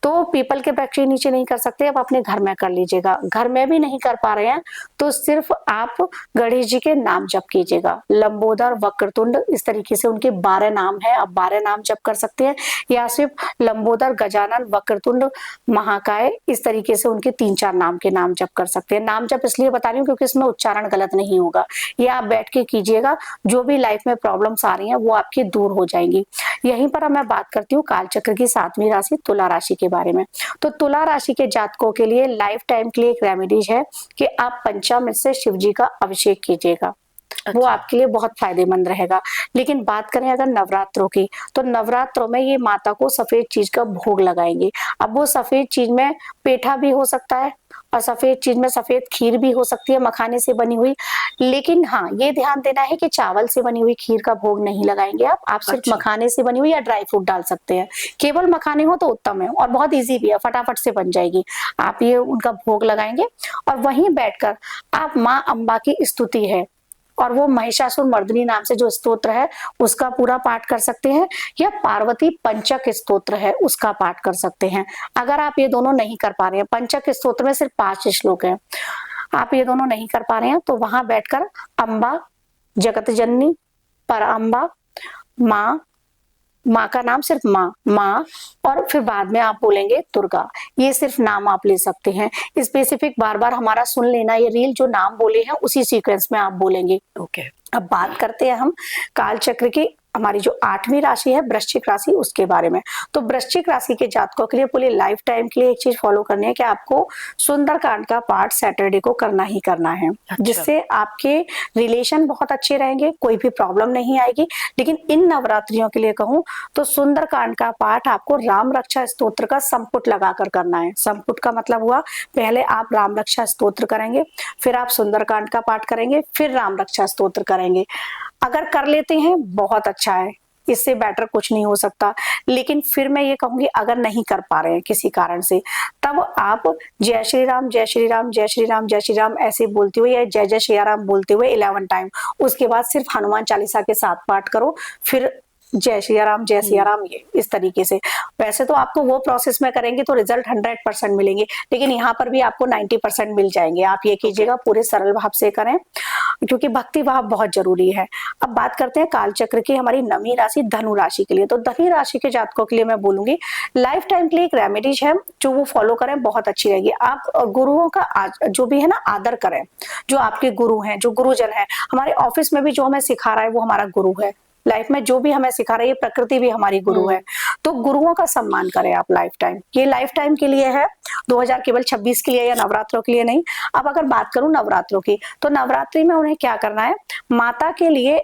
तो पीपल के वृक्ष के नीचे नहीं कर सकते, अब अपने घर में कर लीजिएगा। घर में भी नहीं कर पा रहे हैं तो सिर्फ आप गणेश जी के नाम जप कीजिएगा, लंबोदर वक्रतुंड, इस तरीके से उनके 12 नाम है, आप 12 नाम जप कर सकते हैं, या सिर्फ लंबोदर गजानन वक्रतुंड महाकाय, इस तरीके से उनके 3-4 नाम के नाम जप कर सकते हैं। नाम जप इसलिए बता रही हूँ क्योंकि इसमें उच्चारण गलत नहीं होगा, ये आप बैठ के कीजिएगा, जो भी लाइफ में प्रॉब्लम्स आ रही हैं वो आपकी दूर हो जाएंगी। यहीं पर मैं बात करती हूँ काल चक्र की 7वीं राशि तुला राशि के बारे में। तो तुला राशि के जातकों के लिए लाइफ टाइम के लिए एक रेमेडीज है कि आप पंचामृत से शिव जी का अभिषेक कीजिएगा। वो आपके लिए बहुत फायदेमंद रहेगा। लेकिन बात करें अगर नवरात्रों की, तो नवरात्रों में ये माता को सफेद चीज का भोग लगाएंगे। अब वो सफेद चीज में पेठा भी हो सकता है और सफेद चीज में सफेद खीर भी हो सकती है मखाने से बनी हुई, लेकिन हाँ ये ध्यान देना है कि चावल से बनी हुई खीर का भोग नहीं लगाएंगे आप सिर्फ मखाने से बनी हुई या ड्राई फ्रूट डाल सकते हैं। केवल मखाने हो तो उत्तम है और बहुत इजी भी है, फटाफट से बन जाएगी। आप ये उनका भोग लगाएंगे और वहीं बैठकर आप माँ अम्बा की स्तुति है और वो महिषासुर मर्दिनी नाम से जो स्तोत्र है उसका पूरा पाठ कर सकते हैं, या पार्वती पंचक स्तोत्र है उसका पाठ कर सकते हैं। अगर आप ये दोनों नहीं कर पा रहे हैं, पंचक स्तोत्र में सिर्फ 5 श्लोक हैं, आप ये दोनों नहीं कर पा रहे हैं तो वहां बैठकर अम्बा, जगत जननी, पर अम्बा, माँ का नाम सिर्फ माँ और फिर बाद में आप बोलेंगे दुर्गा, ये सिर्फ नाम आप ले सकते हैं। स्पेसिफिक बार बार हमारा सुन लेना, ये रील जो नाम बोले हैं उसी सीक्वेंस में आप बोलेंगे। ओके। अब बात करते हैं हम काल चक्र की हमारी जो 8वीं राशि है वृश्चिक राशि, उसके बारे में। तो वृश्चिक राशि के जातकों के लिए पूरी लाइफ टाइम के लिए एक चीज फॉलो करनी है कि आपको सुंदरकांड का पाठ सैटरडे को करना ही करना है। जिससे आपके रिलेशन बहुत अच्छे रहेंगे, कोई भी प्रॉब्लम नहीं आएगी। लेकिन इन नवरात्रियों के लिए कहूं तो सुंदरकांड का पाठ आपको राम रक्षा स्तोत्र का संपुट लगाकर करना है। संपुट का मतलब हुआ पहले आप राम रक्षा स्तोत्र करेंगे, फिर आप सुंदरकांड का पाठ करेंगे, फिर राम रक्षा स्तोत्र करेंगे। अगर कर लेते हैं बहुत अच्छा है, इससे बेटर कुछ नहीं हो सकता। लेकिन फिर मैं ये कहूंगी अगर नहीं कर पा रहे हैं किसी कारण से, तब आप जय श्री राम जय श्री राम जय श्री राम जय श्री राम ऐसे बोलते हुए या जय जय श्री राम बोलते हुए 11 टाइम, उसके बाद सिर्फ हनुमान चालीसा के साथ पाठ करो, फिर जय सिया राम, ये इस तरीके से। वैसे तो आपको वो प्रोसेस में करेंगे तो रिजल्ट 100% मिलेंगे, लेकिन यहाँ पर भी आपको 90% मिल जाएंगे। आप ये कीजिएगा, पूरे सरल भाव से करें क्योंकि भक्ति भाव बहुत जरूरी है। अब बात करते हैं काल चक्र की हमारी 9वीं राशि धनु राशि के लिए। तो धनु राशि के जातकों के लिए मैं बोलूंगी लाइफ टाइम के लिए एक रेमेडीज है जो वो फॉलो करें, बहुत अच्छी रहेगी। आप गुरुओं का जो भी है ना आदर करें, जो आपके गुरु हैं, जो गुरुजन है। हमारे ऑफिस में भी जो हमें सिखा रहा है वो हमारा गुरु है। लाइफ में जो भी हमें सिखा रहा है, ये प्रकृति भी हमारी गुरु है। तो गुरुओं का सम्मान करें आप लाइफ टाइम। ये लाइफ टाइम के लिए है, 2026 के लिए या नवरात्रों के लिए नहीं। अब अगर बात करूं नवरात्रों की, तो नवरात्रि में उन्हें क्या करना है, माता के लिए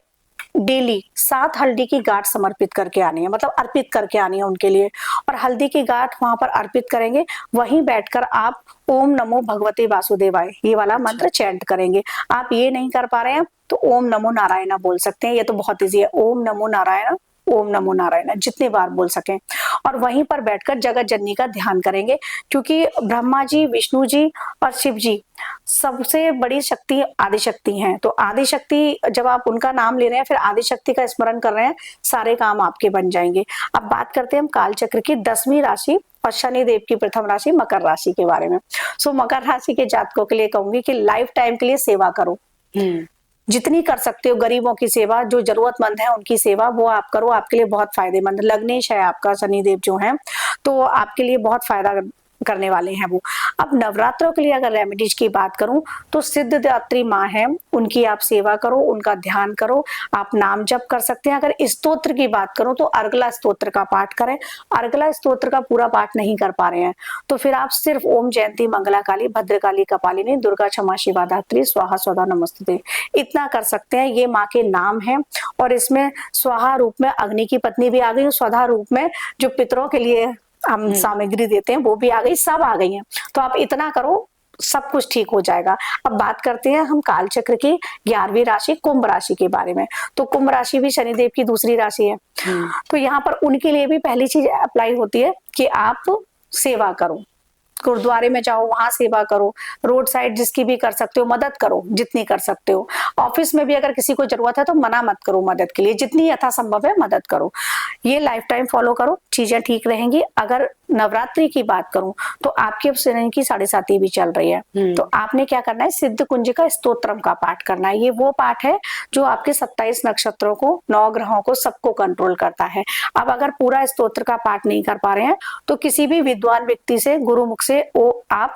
डेली 7 हल्दी की गांठ समर्पित करके आनी है, मतलब अर्पित करके आनी है उनके लिए। और हल्दी की गांठ वहां पर अर्पित करेंगे, वहीं बैठकर आप ओम नमो भगवते वासुदेवाय ये वाला मंत्र चैंट करेंगे। आप ये नहीं कर पा रहे हैं तो ओम नमो नारायण बोल सकते हैं, ये तो बहुत इजी है। ओम नमो नारायण, ओम नमो नारायण जितनी बार बोल सकें, और वहीं पर बैठकर जगत जननी का ध्यान करेंगे, क्योंकि ब्रह्मा जी, विष्णु जी और शिव जी सबसे बड़ी शक्ति आदिशक्ति हैं। तो आदिशक्ति जब आप उनका नाम ले रहे हैं, फिर आदिशक्ति का स्मरण कर रहे हैं, सारे काम आपके बन जाएंगे। अब बात करते हैं हम काल चक्र की 10वीं राशि और शनि देव की प्रथम राशि मकर राशि के बारे में। सो मकर राशि के जातकों के लिए कहूंगी कि लाइफ टाइम के लिए सेवा करो, जितनी कर सकते हो गरीबों की सेवा, जो जरूरतमंद है उनकी सेवा वो आप करो, आपके लिए बहुत फायदेमंद। लग्नेश है आपका शनिदेव जो है, तो आपके लिए बहुत फायदा करने वाले हैं वो। अब नवरात्रों के लिए अगर रेमेडीज की बात करूं तो सिद्धदात्री माँ है, उनकी आप सेवा करो, उनका ध्यान करो, आप नाम जप कर सकते हैं। अगर स्तोत्र की बात करूं तो अर्गला स्तोत्र का पाठ करें। अर्गला स्तोत्र का पूरा पाठ नहीं कर पा रहे हैं तो फिर आप सिर्फ ओम जयंती मंगला काली भद्रकाली कपालिनी दुर्गा क्षमा शिवा धात्री स्वाहा स्वधा नमस्ते इतना कर सकते हैं। ये माँ के नाम है, और इसमें स्वाहा रूप में अग्नि की पत्नी भी आ गई, स्वधा रूप में जो पितरों के लिए हम सामग्री देते हैं वो भी आ गई, सब आ गई हैं। तो आप इतना करो, सब कुछ ठीक हो जाएगा। अब बात करते हैं हम काल चक्र की 11वीं राशि कुंभ राशि के बारे में। तो कुंभ राशि भी शनिदेव की दूसरी राशि है, तो यहाँ पर उनके लिए भी पहली चीज अप्लाई होती है कि आप सेवा करो, गुरुद्वारे में जाओ, वहां सेवा करो, रोड साइड जिसकी भी कर सकते हो मदद करो जितनी कर सकते हो। ऑफिस में भी अगर किसी को जरूरत है तो मना मत करो, मदद के लिए जितनी यथासंभव है मदद करो। ये लाइफ टाइम फॉलो करो, चीजें ठीक रहेंगी। अगर नवरात्रि की बात करूं तो आपकी अब शनि की 7.5 भी चल रही है, तो आपने क्या करना है, सिद्ध कुंज का स्तोत्रम का पाठ करना है। ये वो पाठ है जो आपके 27 नक्षत्रों को, 9 ग्रहों को, सबको कंट्रोल करता है। अब अगर पूरा स्तोत्र का पाठ नहीं कर पा रहे हैं तो किसी भी विद्वान व्यक्ति से, गुरुमुख से आप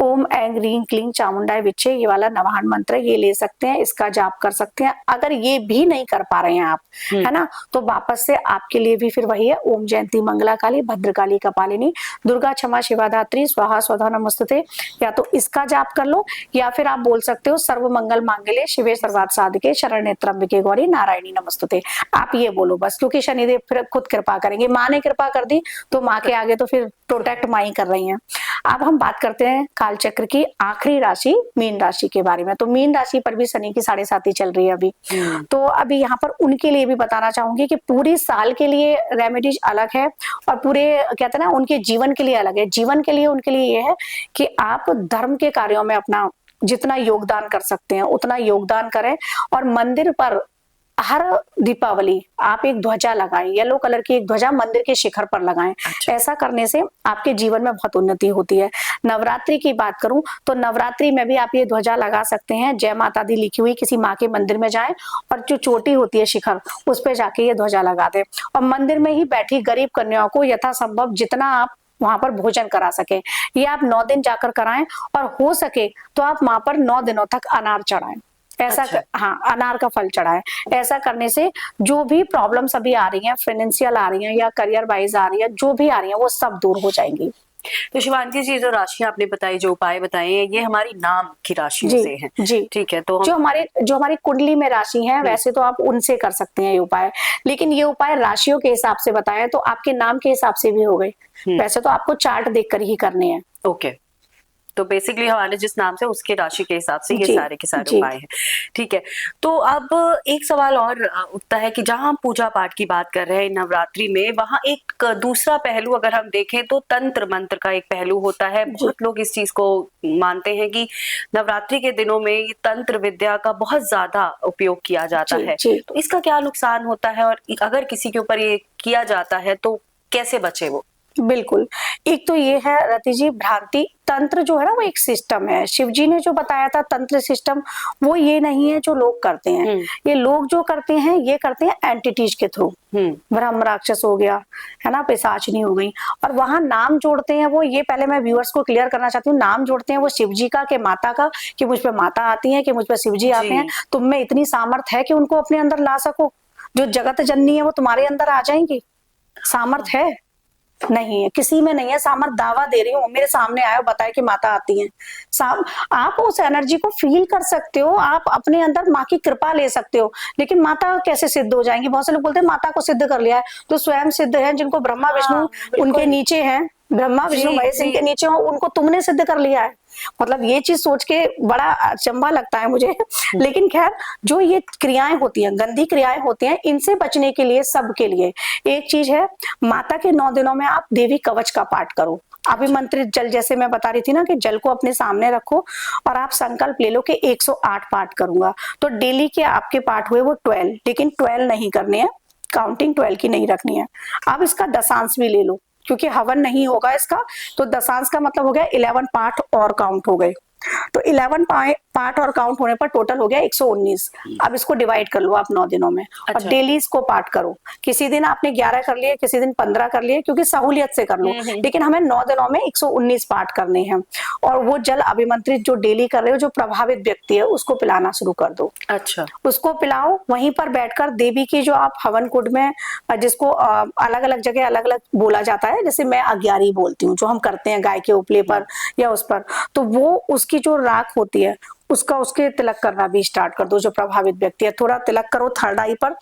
ओम ऐं ह्रीं क्लीं चामुंडाय विच्चे ये वाला नवाहन मंत्र ये ले सकते हैं, इसका जाप कर सकते हैं। अगर ये भी नहीं कर पा रहे हैं आप, है ना, तो वापस से आपके लिए भी फिर वही है, ओम जयंती मंगला काली भद्रकाली कपालिनी दुर्गा क्षमा शिवा धात्री स्वाहा स्वधा नमस्ते। या तो इसका जाप कर लो, या फिर आप बोल सकते हो सर्व मंगल मांगल्ये शिवे सर्वार्थ साधिके शरण्ये त्र्यंबके गौरी नारायणी नमस्तुते। आप ये बोलो बस, क्योंकि शनिदेव फिर खुद कृपा करेंगे। माँ ने कृपा कर दी तो माँ के आगे तो फिर प्रोटेक्ट माँ ही कर रही हैं। अब हम बात करते हैं काल चक्र की आखिरी राशि मीन राशि के बारे में। तो मीन राशि पर भी शनि की 7.5 चल रही है अभी। तो अभी यहाँ पर उनके लिए भी बताना चाहूंगी कि पूरी साल के लिए रेमेडीज अलग है और पूरे कहते हैं ना उनके जीवन के लिए अलग है। जीवन के लिए उनके लिए ये है कि आप धर्म के कार्यों में अपना जितना योगदान कर सकते हैं उतना योगदान करें, और मंदिर पर हर दीपावली आप एक ध्वजा लगाएं, येलो कलर की एक ध्वजा मंदिर के शिखर पर लगाएं। ऐसा करने से आपके जीवन में बहुत उन्नति होती है। नवरात्रि की बात करूं तो नवरात्रि में भी आप ये ध्वजा लगा सकते हैं। जय माता दी लिखी हुई किसी माँ के मंदिर में जाएं और जो चोटी होती है शिखर उस पर जाके ये ध्वजा लगा दें, और मंदिर में ही बैठी गरीब कन्याओं को यथासंभव जितना आप वहां पर भोजन करा सके, ये आप 9 दिन जाकर कराएं, और हो सके तो आप वहां पर 9 दिनों तक अनार चढ़ाएं। ऐसा हाँ, अनार का फल चढ़ाए। ऐसा करने से जो भी प्रॉब्लम्स अभी आ रही हैं, फाइनेंशियल आ रही हैं या करियर वाइज आ रही है, जो भी आ रही हैं वो सब दूर हो जाएंगी। तो शिवांगी जी, जो राशि आपने बताई, जो उपाय बताए हैं, ये हमारी नाम की राशियों से हैं। जी ठीक है। तो जो हमारी कुंडली में राशि है वैसे तो आप उनसे कर सकते हैं ये उपाय, लेकिन ये उपाय राशियों के हिसाब से बताएं तो आपके नाम के हिसाब से भी हो गए। वैसे तो आपको चार्ट देखकर ही करने हैं। ओके, तो बेसिकली हमारे जिस नाम से उसके राशि के हिसाब से ये सारे के सारे उपाय हैं। ठीक है। तो अब एक सवाल और उठता है कि जहां हम पूजा पाठ की बात कर रहे हैं नवरात्रि में, वहां एक दूसरा पहलू अगर हम देखें तो तंत्र मंत्र का एक पहलू होता है। बहुत लोग इस चीज को मानते हैं कि नवरात्रि के दिनों में ये तंत्र विद्या का बहुत ज्यादा उपयोग किया जाता है। तो इसका क्या नुकसान होता है, और अगर किसी के ऊपर ये किया जाता है तो कैसे बचे वो? बिल्कुल, एक तो ये है रति जी भ्रांति। तंत्र जो है ना वो एक सिस्टम है। शिव जी ने जो बताया था तंत्र सिस्टम, वो ये नहीं है जो लोग करते हैं। ये लोग जो करते हैं ये करते हैं एंटिटीज के थ्रू। ब्रह्म राक्षस हो गया, है ना, पिशाचनी हो गई, और वहां नाम जोड़ते हैं वो। ये पहले मैं व्यूअर्स को क्लियर करना चाहती हूँ, नाम जोड़ते हैं वो शिव जी का, के माता का, कि मुझ पे माता आती है, कि मुझ पे शिव जी आते हैं। तुम में इतनी सामर्थ है कि उनको अपने अंदर ला सको। जो जगत जननी है वो तुम्हारे अंदर आ जाएंगी। सामर्थ है? नहीं है, किसी में नहीं है सामर्थ। दावा दे रही हूँ, मेरे सामने आए बताए कि माता आती है। आप उस एनर्जी को फील कर सकते हो, आप अपने अंदर माँ की कृपा ले सकते हो। लेकिन माता कैसे सिद्ध हो जाएंगी? बहुत से लोग बोलते हैं माता को सिद्ध कर लिया है। तो स्वयं सिद्ध है, जिनको ब्रह्मा विष्णु उनके नीचे हैं, ब्रह्मा विष्णु महेश इनके नीचे हो, उनको तुमने सिद्ध कर लिया है। मतलब ये चीज सोच के बड़ा अचंभा लगता है मुझे। लेकिन खैर, जो ये क्रियाएं होती हैं, गंदी क्रियाएं होती हैं, इनसे बचने के लिए, सबके लिए एक चीज है, माता के 9 दिनों में आप देवी कवच का पाठ करो। अभिमंत्रित जल, जैसे मैं बता रही थी ना, कि जल को अपने सामने रखो और आप संकल्प ले लो कि 108 पाठ करूंगा। तो डेली के आपके पाठ हुए वो 12, लेकिन 12 नहीं करने हैं, काउंटिंग 12 की नहीं रखनी है। अब इसका दशांश भी ले लो, क्योंकि हवन नहीं होगा इसका, तो दशांश का मतलब हो गया 11 पाठ और काउंट हो गए। तो 11 पार्ट और काउंट होने पर टोटल हो गया 119। अब इसको डिवाइड कर लो आप 9 दिनों में, और अच्छा। डेली इसको पाठ करो। किसी दिन आपने 11 कर लिए, किसी दिन 15 कर लिए, क्योंकि सहूलियत से कर लो, लेकिन हमें 9 दिनों में 119 पाठ करने हैं। और वो जल अभिमंत्रित जो डेली कर रहे हो, जो प्रभावित व्यक्ति है, उसको पिलाना शुरू कर दो। अच्छा। उसको पिलाओ, वहीं पर बैठकर देवी की जो आप हवन कुंड में, जिसको अलग अलग जगह अलग अलग बोला जाता है, जैसे मैं अग्यारी बोलती हूँ, जो हम करते हैं गाय के उपले पर या उस पर, तो वो उसकी जो राख होती है उसका, उसके तिलक करना भी स्टार्ट कर दो। जो प्रभावित व्यक्ति है, थोड़ा तिलक करो थर्ड आई पर,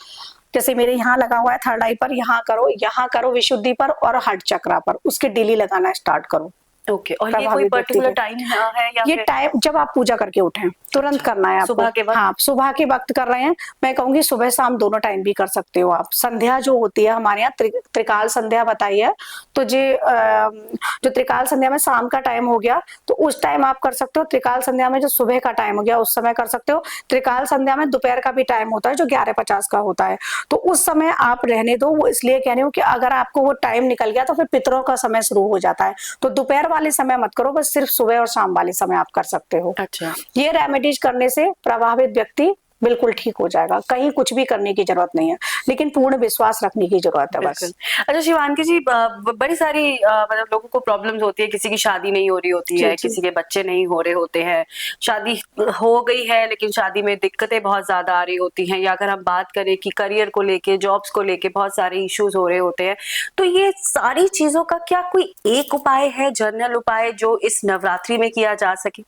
जैसे मेरे यहाँ लगा हुआ है थर्ड आई पर, यहाँ करो विशुद्धि पर और हार्ट चक्रा पर, उसके डेली लगाना स्टार्ट करो। ओके। और ये कोई पर्टिकुलर टाइम है या ये टाइम जब आप पूजा करके उठें तुरंत अच्छा, करना है आपको। सुबह के वक्त? हाँ, सुबह के वक्त कर रहे हैं, मैं कहूंगी सुबह शाम दोनों टाइम भी कर सकते हो आप। संध्या जो होती है हमारे यहाँ, त्रिकाल संध्या बताई है, तो जो त्रिकाल संध्या में शाम का टाइम हो गया, तो उस टाइम आप कर सकते हो। त्रिकाल संध्या में जो सुबह का टाइम हो गया, उस समय कर सकते हो। त्रिकाल संध्या में दोपहर का भी टाइम होता है, जो 11:50 का होता है, तो उस समय आप रहने दो। वो इसलिए कह रही हूँ कि अगर आपको वो टाइम निकल गया तो फिर पितरों का समय शुरू हो जाता है, तो दोपहर वाले समय मत करो, बस सिर्फ सुबह और शाम वाले समय आप कर सकते हो। अच्छा। ये रेमेडीज करने से प्रभावित व्यक्ति बिल्कुल ठीक हो जाएगा, कहीं कुछ भी करने की जरूरत नहीं है, लेकिन पूर्ण विश्वास रखने की जरूरत है बस। अच्छा शिवानगी जी, बड़ी सारी मतलब लोगों को प्रॉब्लम्स होती है, किसी की शादी नहीं हो रही होती है, किसी के बच्चे नहीं हो रहे होते हैं, शादी हो गई है लेकिन शादी में दिक्कतें बहुत ज्यादा आ रही होती हैं, या अगर हम बात करें कि करियर को लेके, जॉब्स को लेके बहुत सारे इश्यूज हो रहे होते हैं, तो ये सारी चीजों का क्या कोई एक उपाय है, जनरल उपाय, जो इस नवरात्रि में किया जा सके?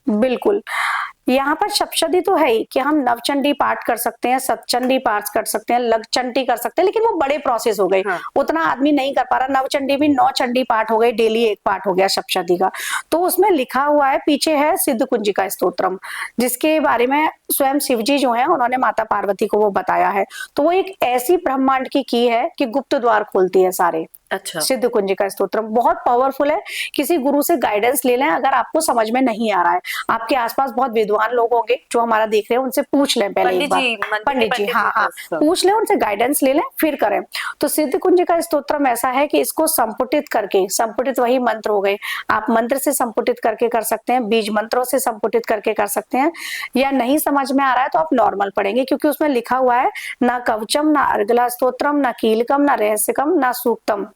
बिल्कुल, यहाँ पर सप्तशती तो है ही कि हम नवचंडी पाठ कर सकते हैं, सतचंडी पाठ कर सकते हैं, लघचंडी कर सकते हैं, लेकिन वो बड़े प्रोसेस हो गए। हाँ। उतना आदमी नहीं कर पा रहा। नवचंडी भी 9 चंडी पाठ हो गए, डेली एक पाठ हो गया सप्तशती का। तो उसमें लिखा हुआ है, पीछे है सिद्ध कुंजिका स्तोत्रम, जिसके बारे में स्वयं शिव जी जो है उन्होंने माता पार्वती को वो बताया है। तो वो एक ऐसी ब्रह्मांड की है कि गुप्त द्वार खोलती है सारे। अच्छा। सिद्ध कुंजिका स्तोत्रम बहुत पावरफुल है। किसी गुरु से गाइडेंस ले लें, अगर आपको समझ में नहीं आ रहा है, आपके आसपास बहुत विद्वान लोग होंगे जो हमारा देख रहे हैं, उनसे पूछ लें पहले एक बार। पंडित जी, हाँ, पूछ लें, उनसे गाइडेंस ले लें, फिर करें। तो सिद्ध कुंजिका स्तोत्रम ऐसा है कि इसको संपुटित करके, संपुटित वही मंत्र हो गए, आप मंत्र से संपुटित करके कर सकते हैं, बीज मंत्रों से संपुटित करके कर सकते हैं, या नहीं समझ में आ रहा है तो आप नॉर्मल पढ़ेंगे, क्योंकि उसमें लिखा हुआ है ना कवचम, ना अर्गला स्तोत्रम, ना कीलकम, ना रहस्यकम, ना सूक्तम,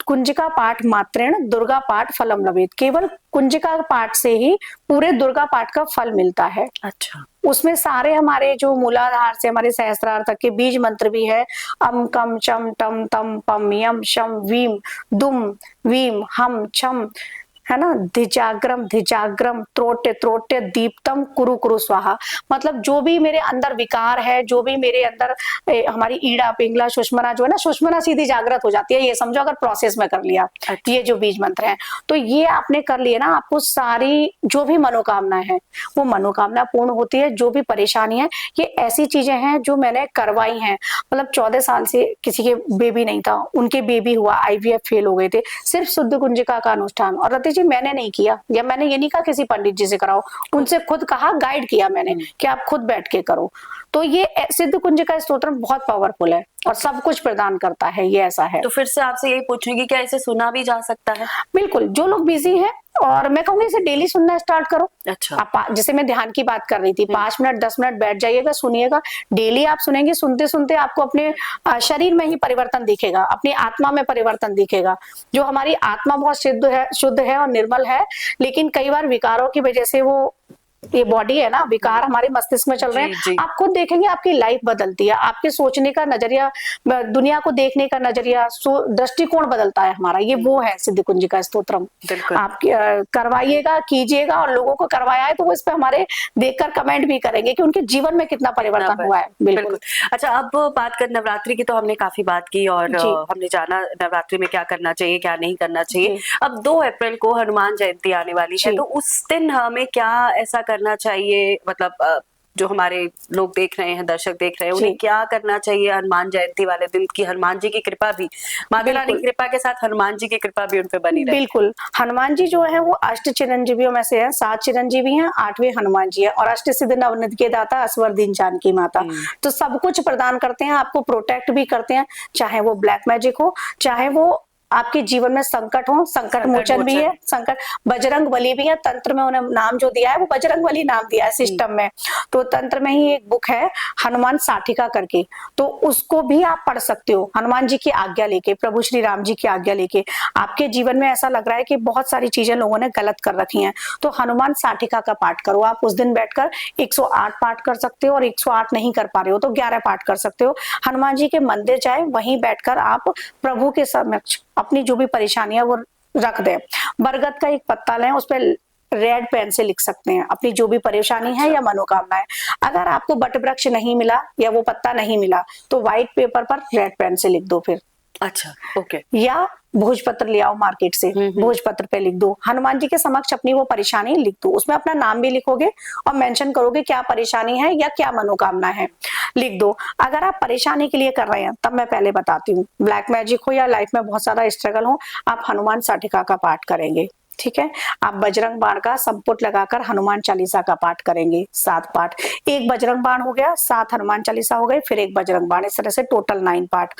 कुंजिका पाठ मात्रेण दुर्गा पाठ फलम लभेत। केवल कुंजिका पाठ से ही पूरे दुर्गा पाठ का फल मिलता है। अच्छा। उसमें सारे हमारे जो मूलाधार से हमारे सहस्त्रार तक के बीज मंत्र भी है। अम कम चम टम तम पम यम शम वीम दुम वीम हम छम, है ना, धिजाग्रम धिजाग्रम त्रोट्य त्रोट्य दीप्तम कुरु कुरु स्वाहा। मतलब जो भी मेरे अंदर विकार है, जो भी मेरे अंदर हमारी ईड़ा पिंगला सुषमना जो है ना, सुषमना सीधी जागृत हो जाती है, ये समझो अगर प्रोसेस में कर लिया। अच्छा। ये जो बीज मंत्र है, तो ये आपने कर लिए ना, आपको सारी जो भी मनोकामना है वो मनोकामना पूर्ण होती है। जो भी परेशानी है, ये ऐसी चीजें हैं जो मैंने करवाई हैं। मतलब 14 साल से किसी के बेबी नहीं था, उनके बेबी हुआ, IVF फेल हो गए थे, सिर्फ शुद्ध कुंजिका का अनुष्ठान। और रति जी, मैंने नहीं किया, या मैंने ये नहीं कहा किसी पंडित जी से कराओ, उनसे खुद कहा, गाइड किया मैंने कि आप खुद बैठ के करो। तो ये सिद्ध कुंजिका स्तोत्र बहुत पावरफुल है और सब कुछ प्रदान करता है, ये ऐसा है। तो फिर से आपसे यही पूछूंगी, क्या इसे सुना भी जा सकता है? बिल्कुल, जो लोग बिजी हैं, और मैं कहूंगी इसे डेली सुनना स्टार्ट करो। अच्छा। आप, जैसे मैं ध्यान की बात कर रही थी, 5 मिनट 10 मिनट बैठ जाइएगा, सुनिएगा। डेली आप सुनेंगे, सुनते सुनते आपको अपने शरीर में ही परिवर्तन दिखेगा, अपनी आत्मा में परिवर्तन दिखेगा। जो हमारी आत्मा बहुत शुद्ध है और निर्मल है, लेकिन कई बार विकारों की वजह से वो ये बॉडी है ना, विकार हमारे मस्तिष्क में चल रहे जी, हैं, जी। आप खुद देखेंगे आपकी लाइफ बदलती है, आपके सोचने का नजरिया, दुनिया को देखने का नजरिया, दृष्टिकोण बदलता है हमारा। ये वो है सिद्धि कुंजिका स्तोत्रम। बिल्कुल। आप करवाइएगा, कीजिएगा, और लोगों को करवाया है तो वो इस पे हमारे देखकर कमेंट भी करेंगे कि उनके जीवन में कितना परिवर्तन हुआ है। बिल्कुल। अच्छा, अब बात कर नवरात्रि की, तो हमने काफी बात की और जी। हमने जाना नवरात्रि में क्या करना चाहिए, क्या नहीं करना चाहिए। जी। अब 2 अप्रैल को हनुमान जयंती आने वाली है, जी। तो उस दिन हमें क्या ऐसा करना चाहिए, मतलब जो हमारे लोग देख रहे हैं, दर्शक देख रहे हैं, उन्हें जी। क्या करना चाहिए हनुमान जयंती वाले दिन की हनुमान जी की कृपा भी, माता रानी की बिल्कुल। कृपा के साथ हनुमान जी की कृपा भी उन पे बनी रहे। बिल्कुल, हनुमान जी जो है वो अष्ट चिरंजीवियों में से है, 7 चिरंजीवी हैं, 8वें हनुमान जी है, और अष्ट सिद्धि नवनिधि के दाता असवर दीन जानकी माता। तो सब कुछ प्रदान करते हैं, आपको प्रोटेक्ट भी करते हैं, चाहे वो ब्लैक मैजिक हो, चाहे वो आपके जीवन में संकट हो, संकट मोचन भी है, संकट बजरंग बली भी है। तंत्र में उन्हें नाम जो दिया है वो बजरंग बली नाम दिया है सिस्टम में। तो तंत्र में ही एक बुक है हनुमान साठिका करके, तो उसको भी आप पढ़ सकते हो हनुमान जी की आज्ञा लेके, प्रभु श्री राम जी की आज्ञा लेके। आपके जीवन में ऐसा लग रहा है कि बहुत सारी चीजें लोगों ने गलत कर रखी हैं, तो हनुमान साठिका का पाठ करो। आप उस दिन बैठकर 108 पाठ कर सकते हो, और 108 नहीं कर पा रहे हो तो 11 पाठ कर सकते हो। हनुमान जी के मंदिर जाए, वहीं बैठकर आप प्रभु के समक्ष अपनी जो भी परेशानियां वो रख दें। बरगद का एक पत्ता लें, उस पर रेड पेन से लिख सकते हैं अपनी जो भी परेशानी है या मनोकामना है। अगर आपको बट वृक्ष नहीं मिला या वो पत्ता नहीं मिला तो व्हाइट पेपर पर रेड पेन से लिख दो फिर। अच्छा, ओके। या भोजपत्र ले आओ मार्केट से, भोजपत्र पे लिख दो, हनुमान जी के समक्ष अपनी वो परेशानी लिख दो। उसमें अपना नाम भी लिखोगे और मेंशन करोगे क्या परेशानी है या क्या मनोकामना है, लिख दो। अगर आप परेशानी के लिए कर रहे हैं, तब मैं पहले बताती हूँ, ब्लैक मैजिक हो या लाइफ में बहुत सारा स्ट्रगल हो, आप हनुमान साठिका का पाठ करेंगे, ठीक है। आप बजरंग बाण का संपुट लगाकर हनुमान चालीसा का पाठ करेंगे, 7 पाठ। एक बजरंग बाण हो गया, 7 हनुमान चालीसा हो गए, फिर एक बजरंग बाण, इस तरह से टोटल 9 पाठ।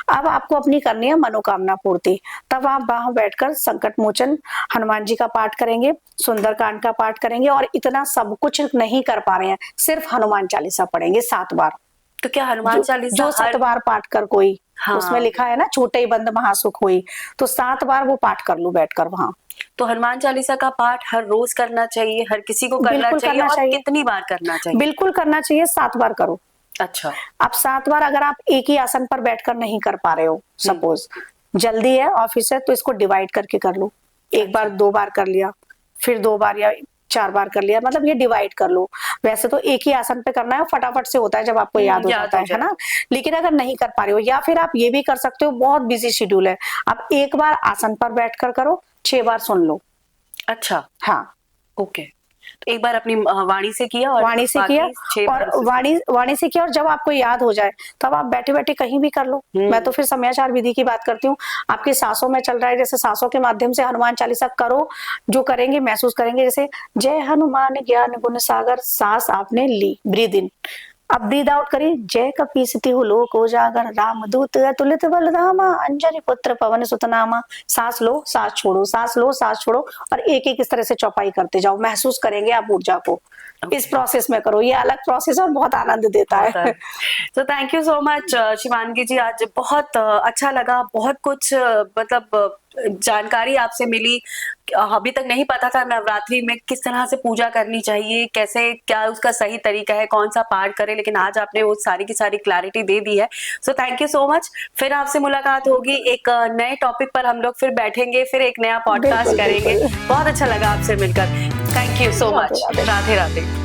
अब आपको अपनी करनी है मनोकामना पूर्ति, तब आप वहां बैठकर संकट मोचन हनुमान जी का पाठ करेंगे, सुंदरकांड का पाठ करेंगे, और इतना सब कुछ नहीं कर पा रहे हैं, सिर्फ हनुमान चालीसा पढ़ेंगे 7 बार। तो क्या हनुमान चालीसा जो 7 बार पाठ कर कोई, हाँ। उसमें लिखा है ना छोटे ही बंद महासुख हुई, तो 7 बार वो पाठ कर लो बैठकर वहां। तो हनुमान चालीसा का पाठ हर रोज करना चाहिए, हर किसी को करना चाहिए, और कितनी बार करना चाहिए? बिल्कुल करना चाहिए, 7 बार करो। अच्छा। अब 7 बार अगर आप एक ही आसन पर बैठकर नहीं कर पा रहे हो, सपोज जल्दी है ऑफिस से, तो इसको डिवाइड करके कर लो। एक बार 2 बार कर लिया, फिर 2 बार या 4 बार कर लिया, मतलब ये डिवाइड कर लो। वैसे तो एक ही आसन पे करना है, फटाफट से होता है जब आपको याद हो जाता है ना। लेकिन अगर नहीं कर पा रहे हो, या फिर आप ये भी कर सकते हो, बहुत बिजी शेड्यूल है, आप एक बार आसन पर बैठकर करो, 6 बार सुन लो। अच्छा, हाँ, ओके। तो एक बार अपनी वाणी से किया, और वाणी से किया, और वाणी से किया, और जब आपको याद हो जाए तब आप बैठे बैठे कहीं भी कर लो। मैं तो फिर समयाचार विधि की बात करती हूँ। आपकी सांसों में चल रहा है, जैसे सांसों के माध्यम से हनुमान चालीसा करो, जो करेंगे महसूस करेंगे, जैसे जय हनुमान ज्ञान गुण सागर, सांस आपने ली, ब्रीद इन, अब ब्रीद आउट करिए, जय कपीसति हो लोक उजागर, रामदूत अतुलित बलधामा, अंजनी पुत्र पवन सुत नामा। सांस लो, सांस छोड़ो, सांस लो, सांस छोड़ो, और एक एक इस तरह से चौपाई करते जाओ, महसूस करेंगे आप ऊर्जा को। इस प्रोसेस में करो, ये अलग प्रोसेस है और बहुत आनंद देता है। तो thank you so much Shivangi ji, आज बहुत अच्छा लगा, बहुत कुछ मतलब जानकारी आपसे मिली। अभी तक नहीं पता था नवरात्रि में किस तरह से पूजा करनी चाहिए, कैसे, क्या उसका सही तरीका है, कौन सा पाठ करें, लेकिन आज आपने वो सारी की सारी क्लैरिटी दे दी है। So thank you so much. फिर आपसे मुलाकात होगी, एक नए टॉपिक पर हम लोग फिर बैठेंगे, फिर एक नया पॉडकास्ट करेंगे। बहुत अच्छा लगा आपसे मिलकर, thank you so much. Radhe Radhe.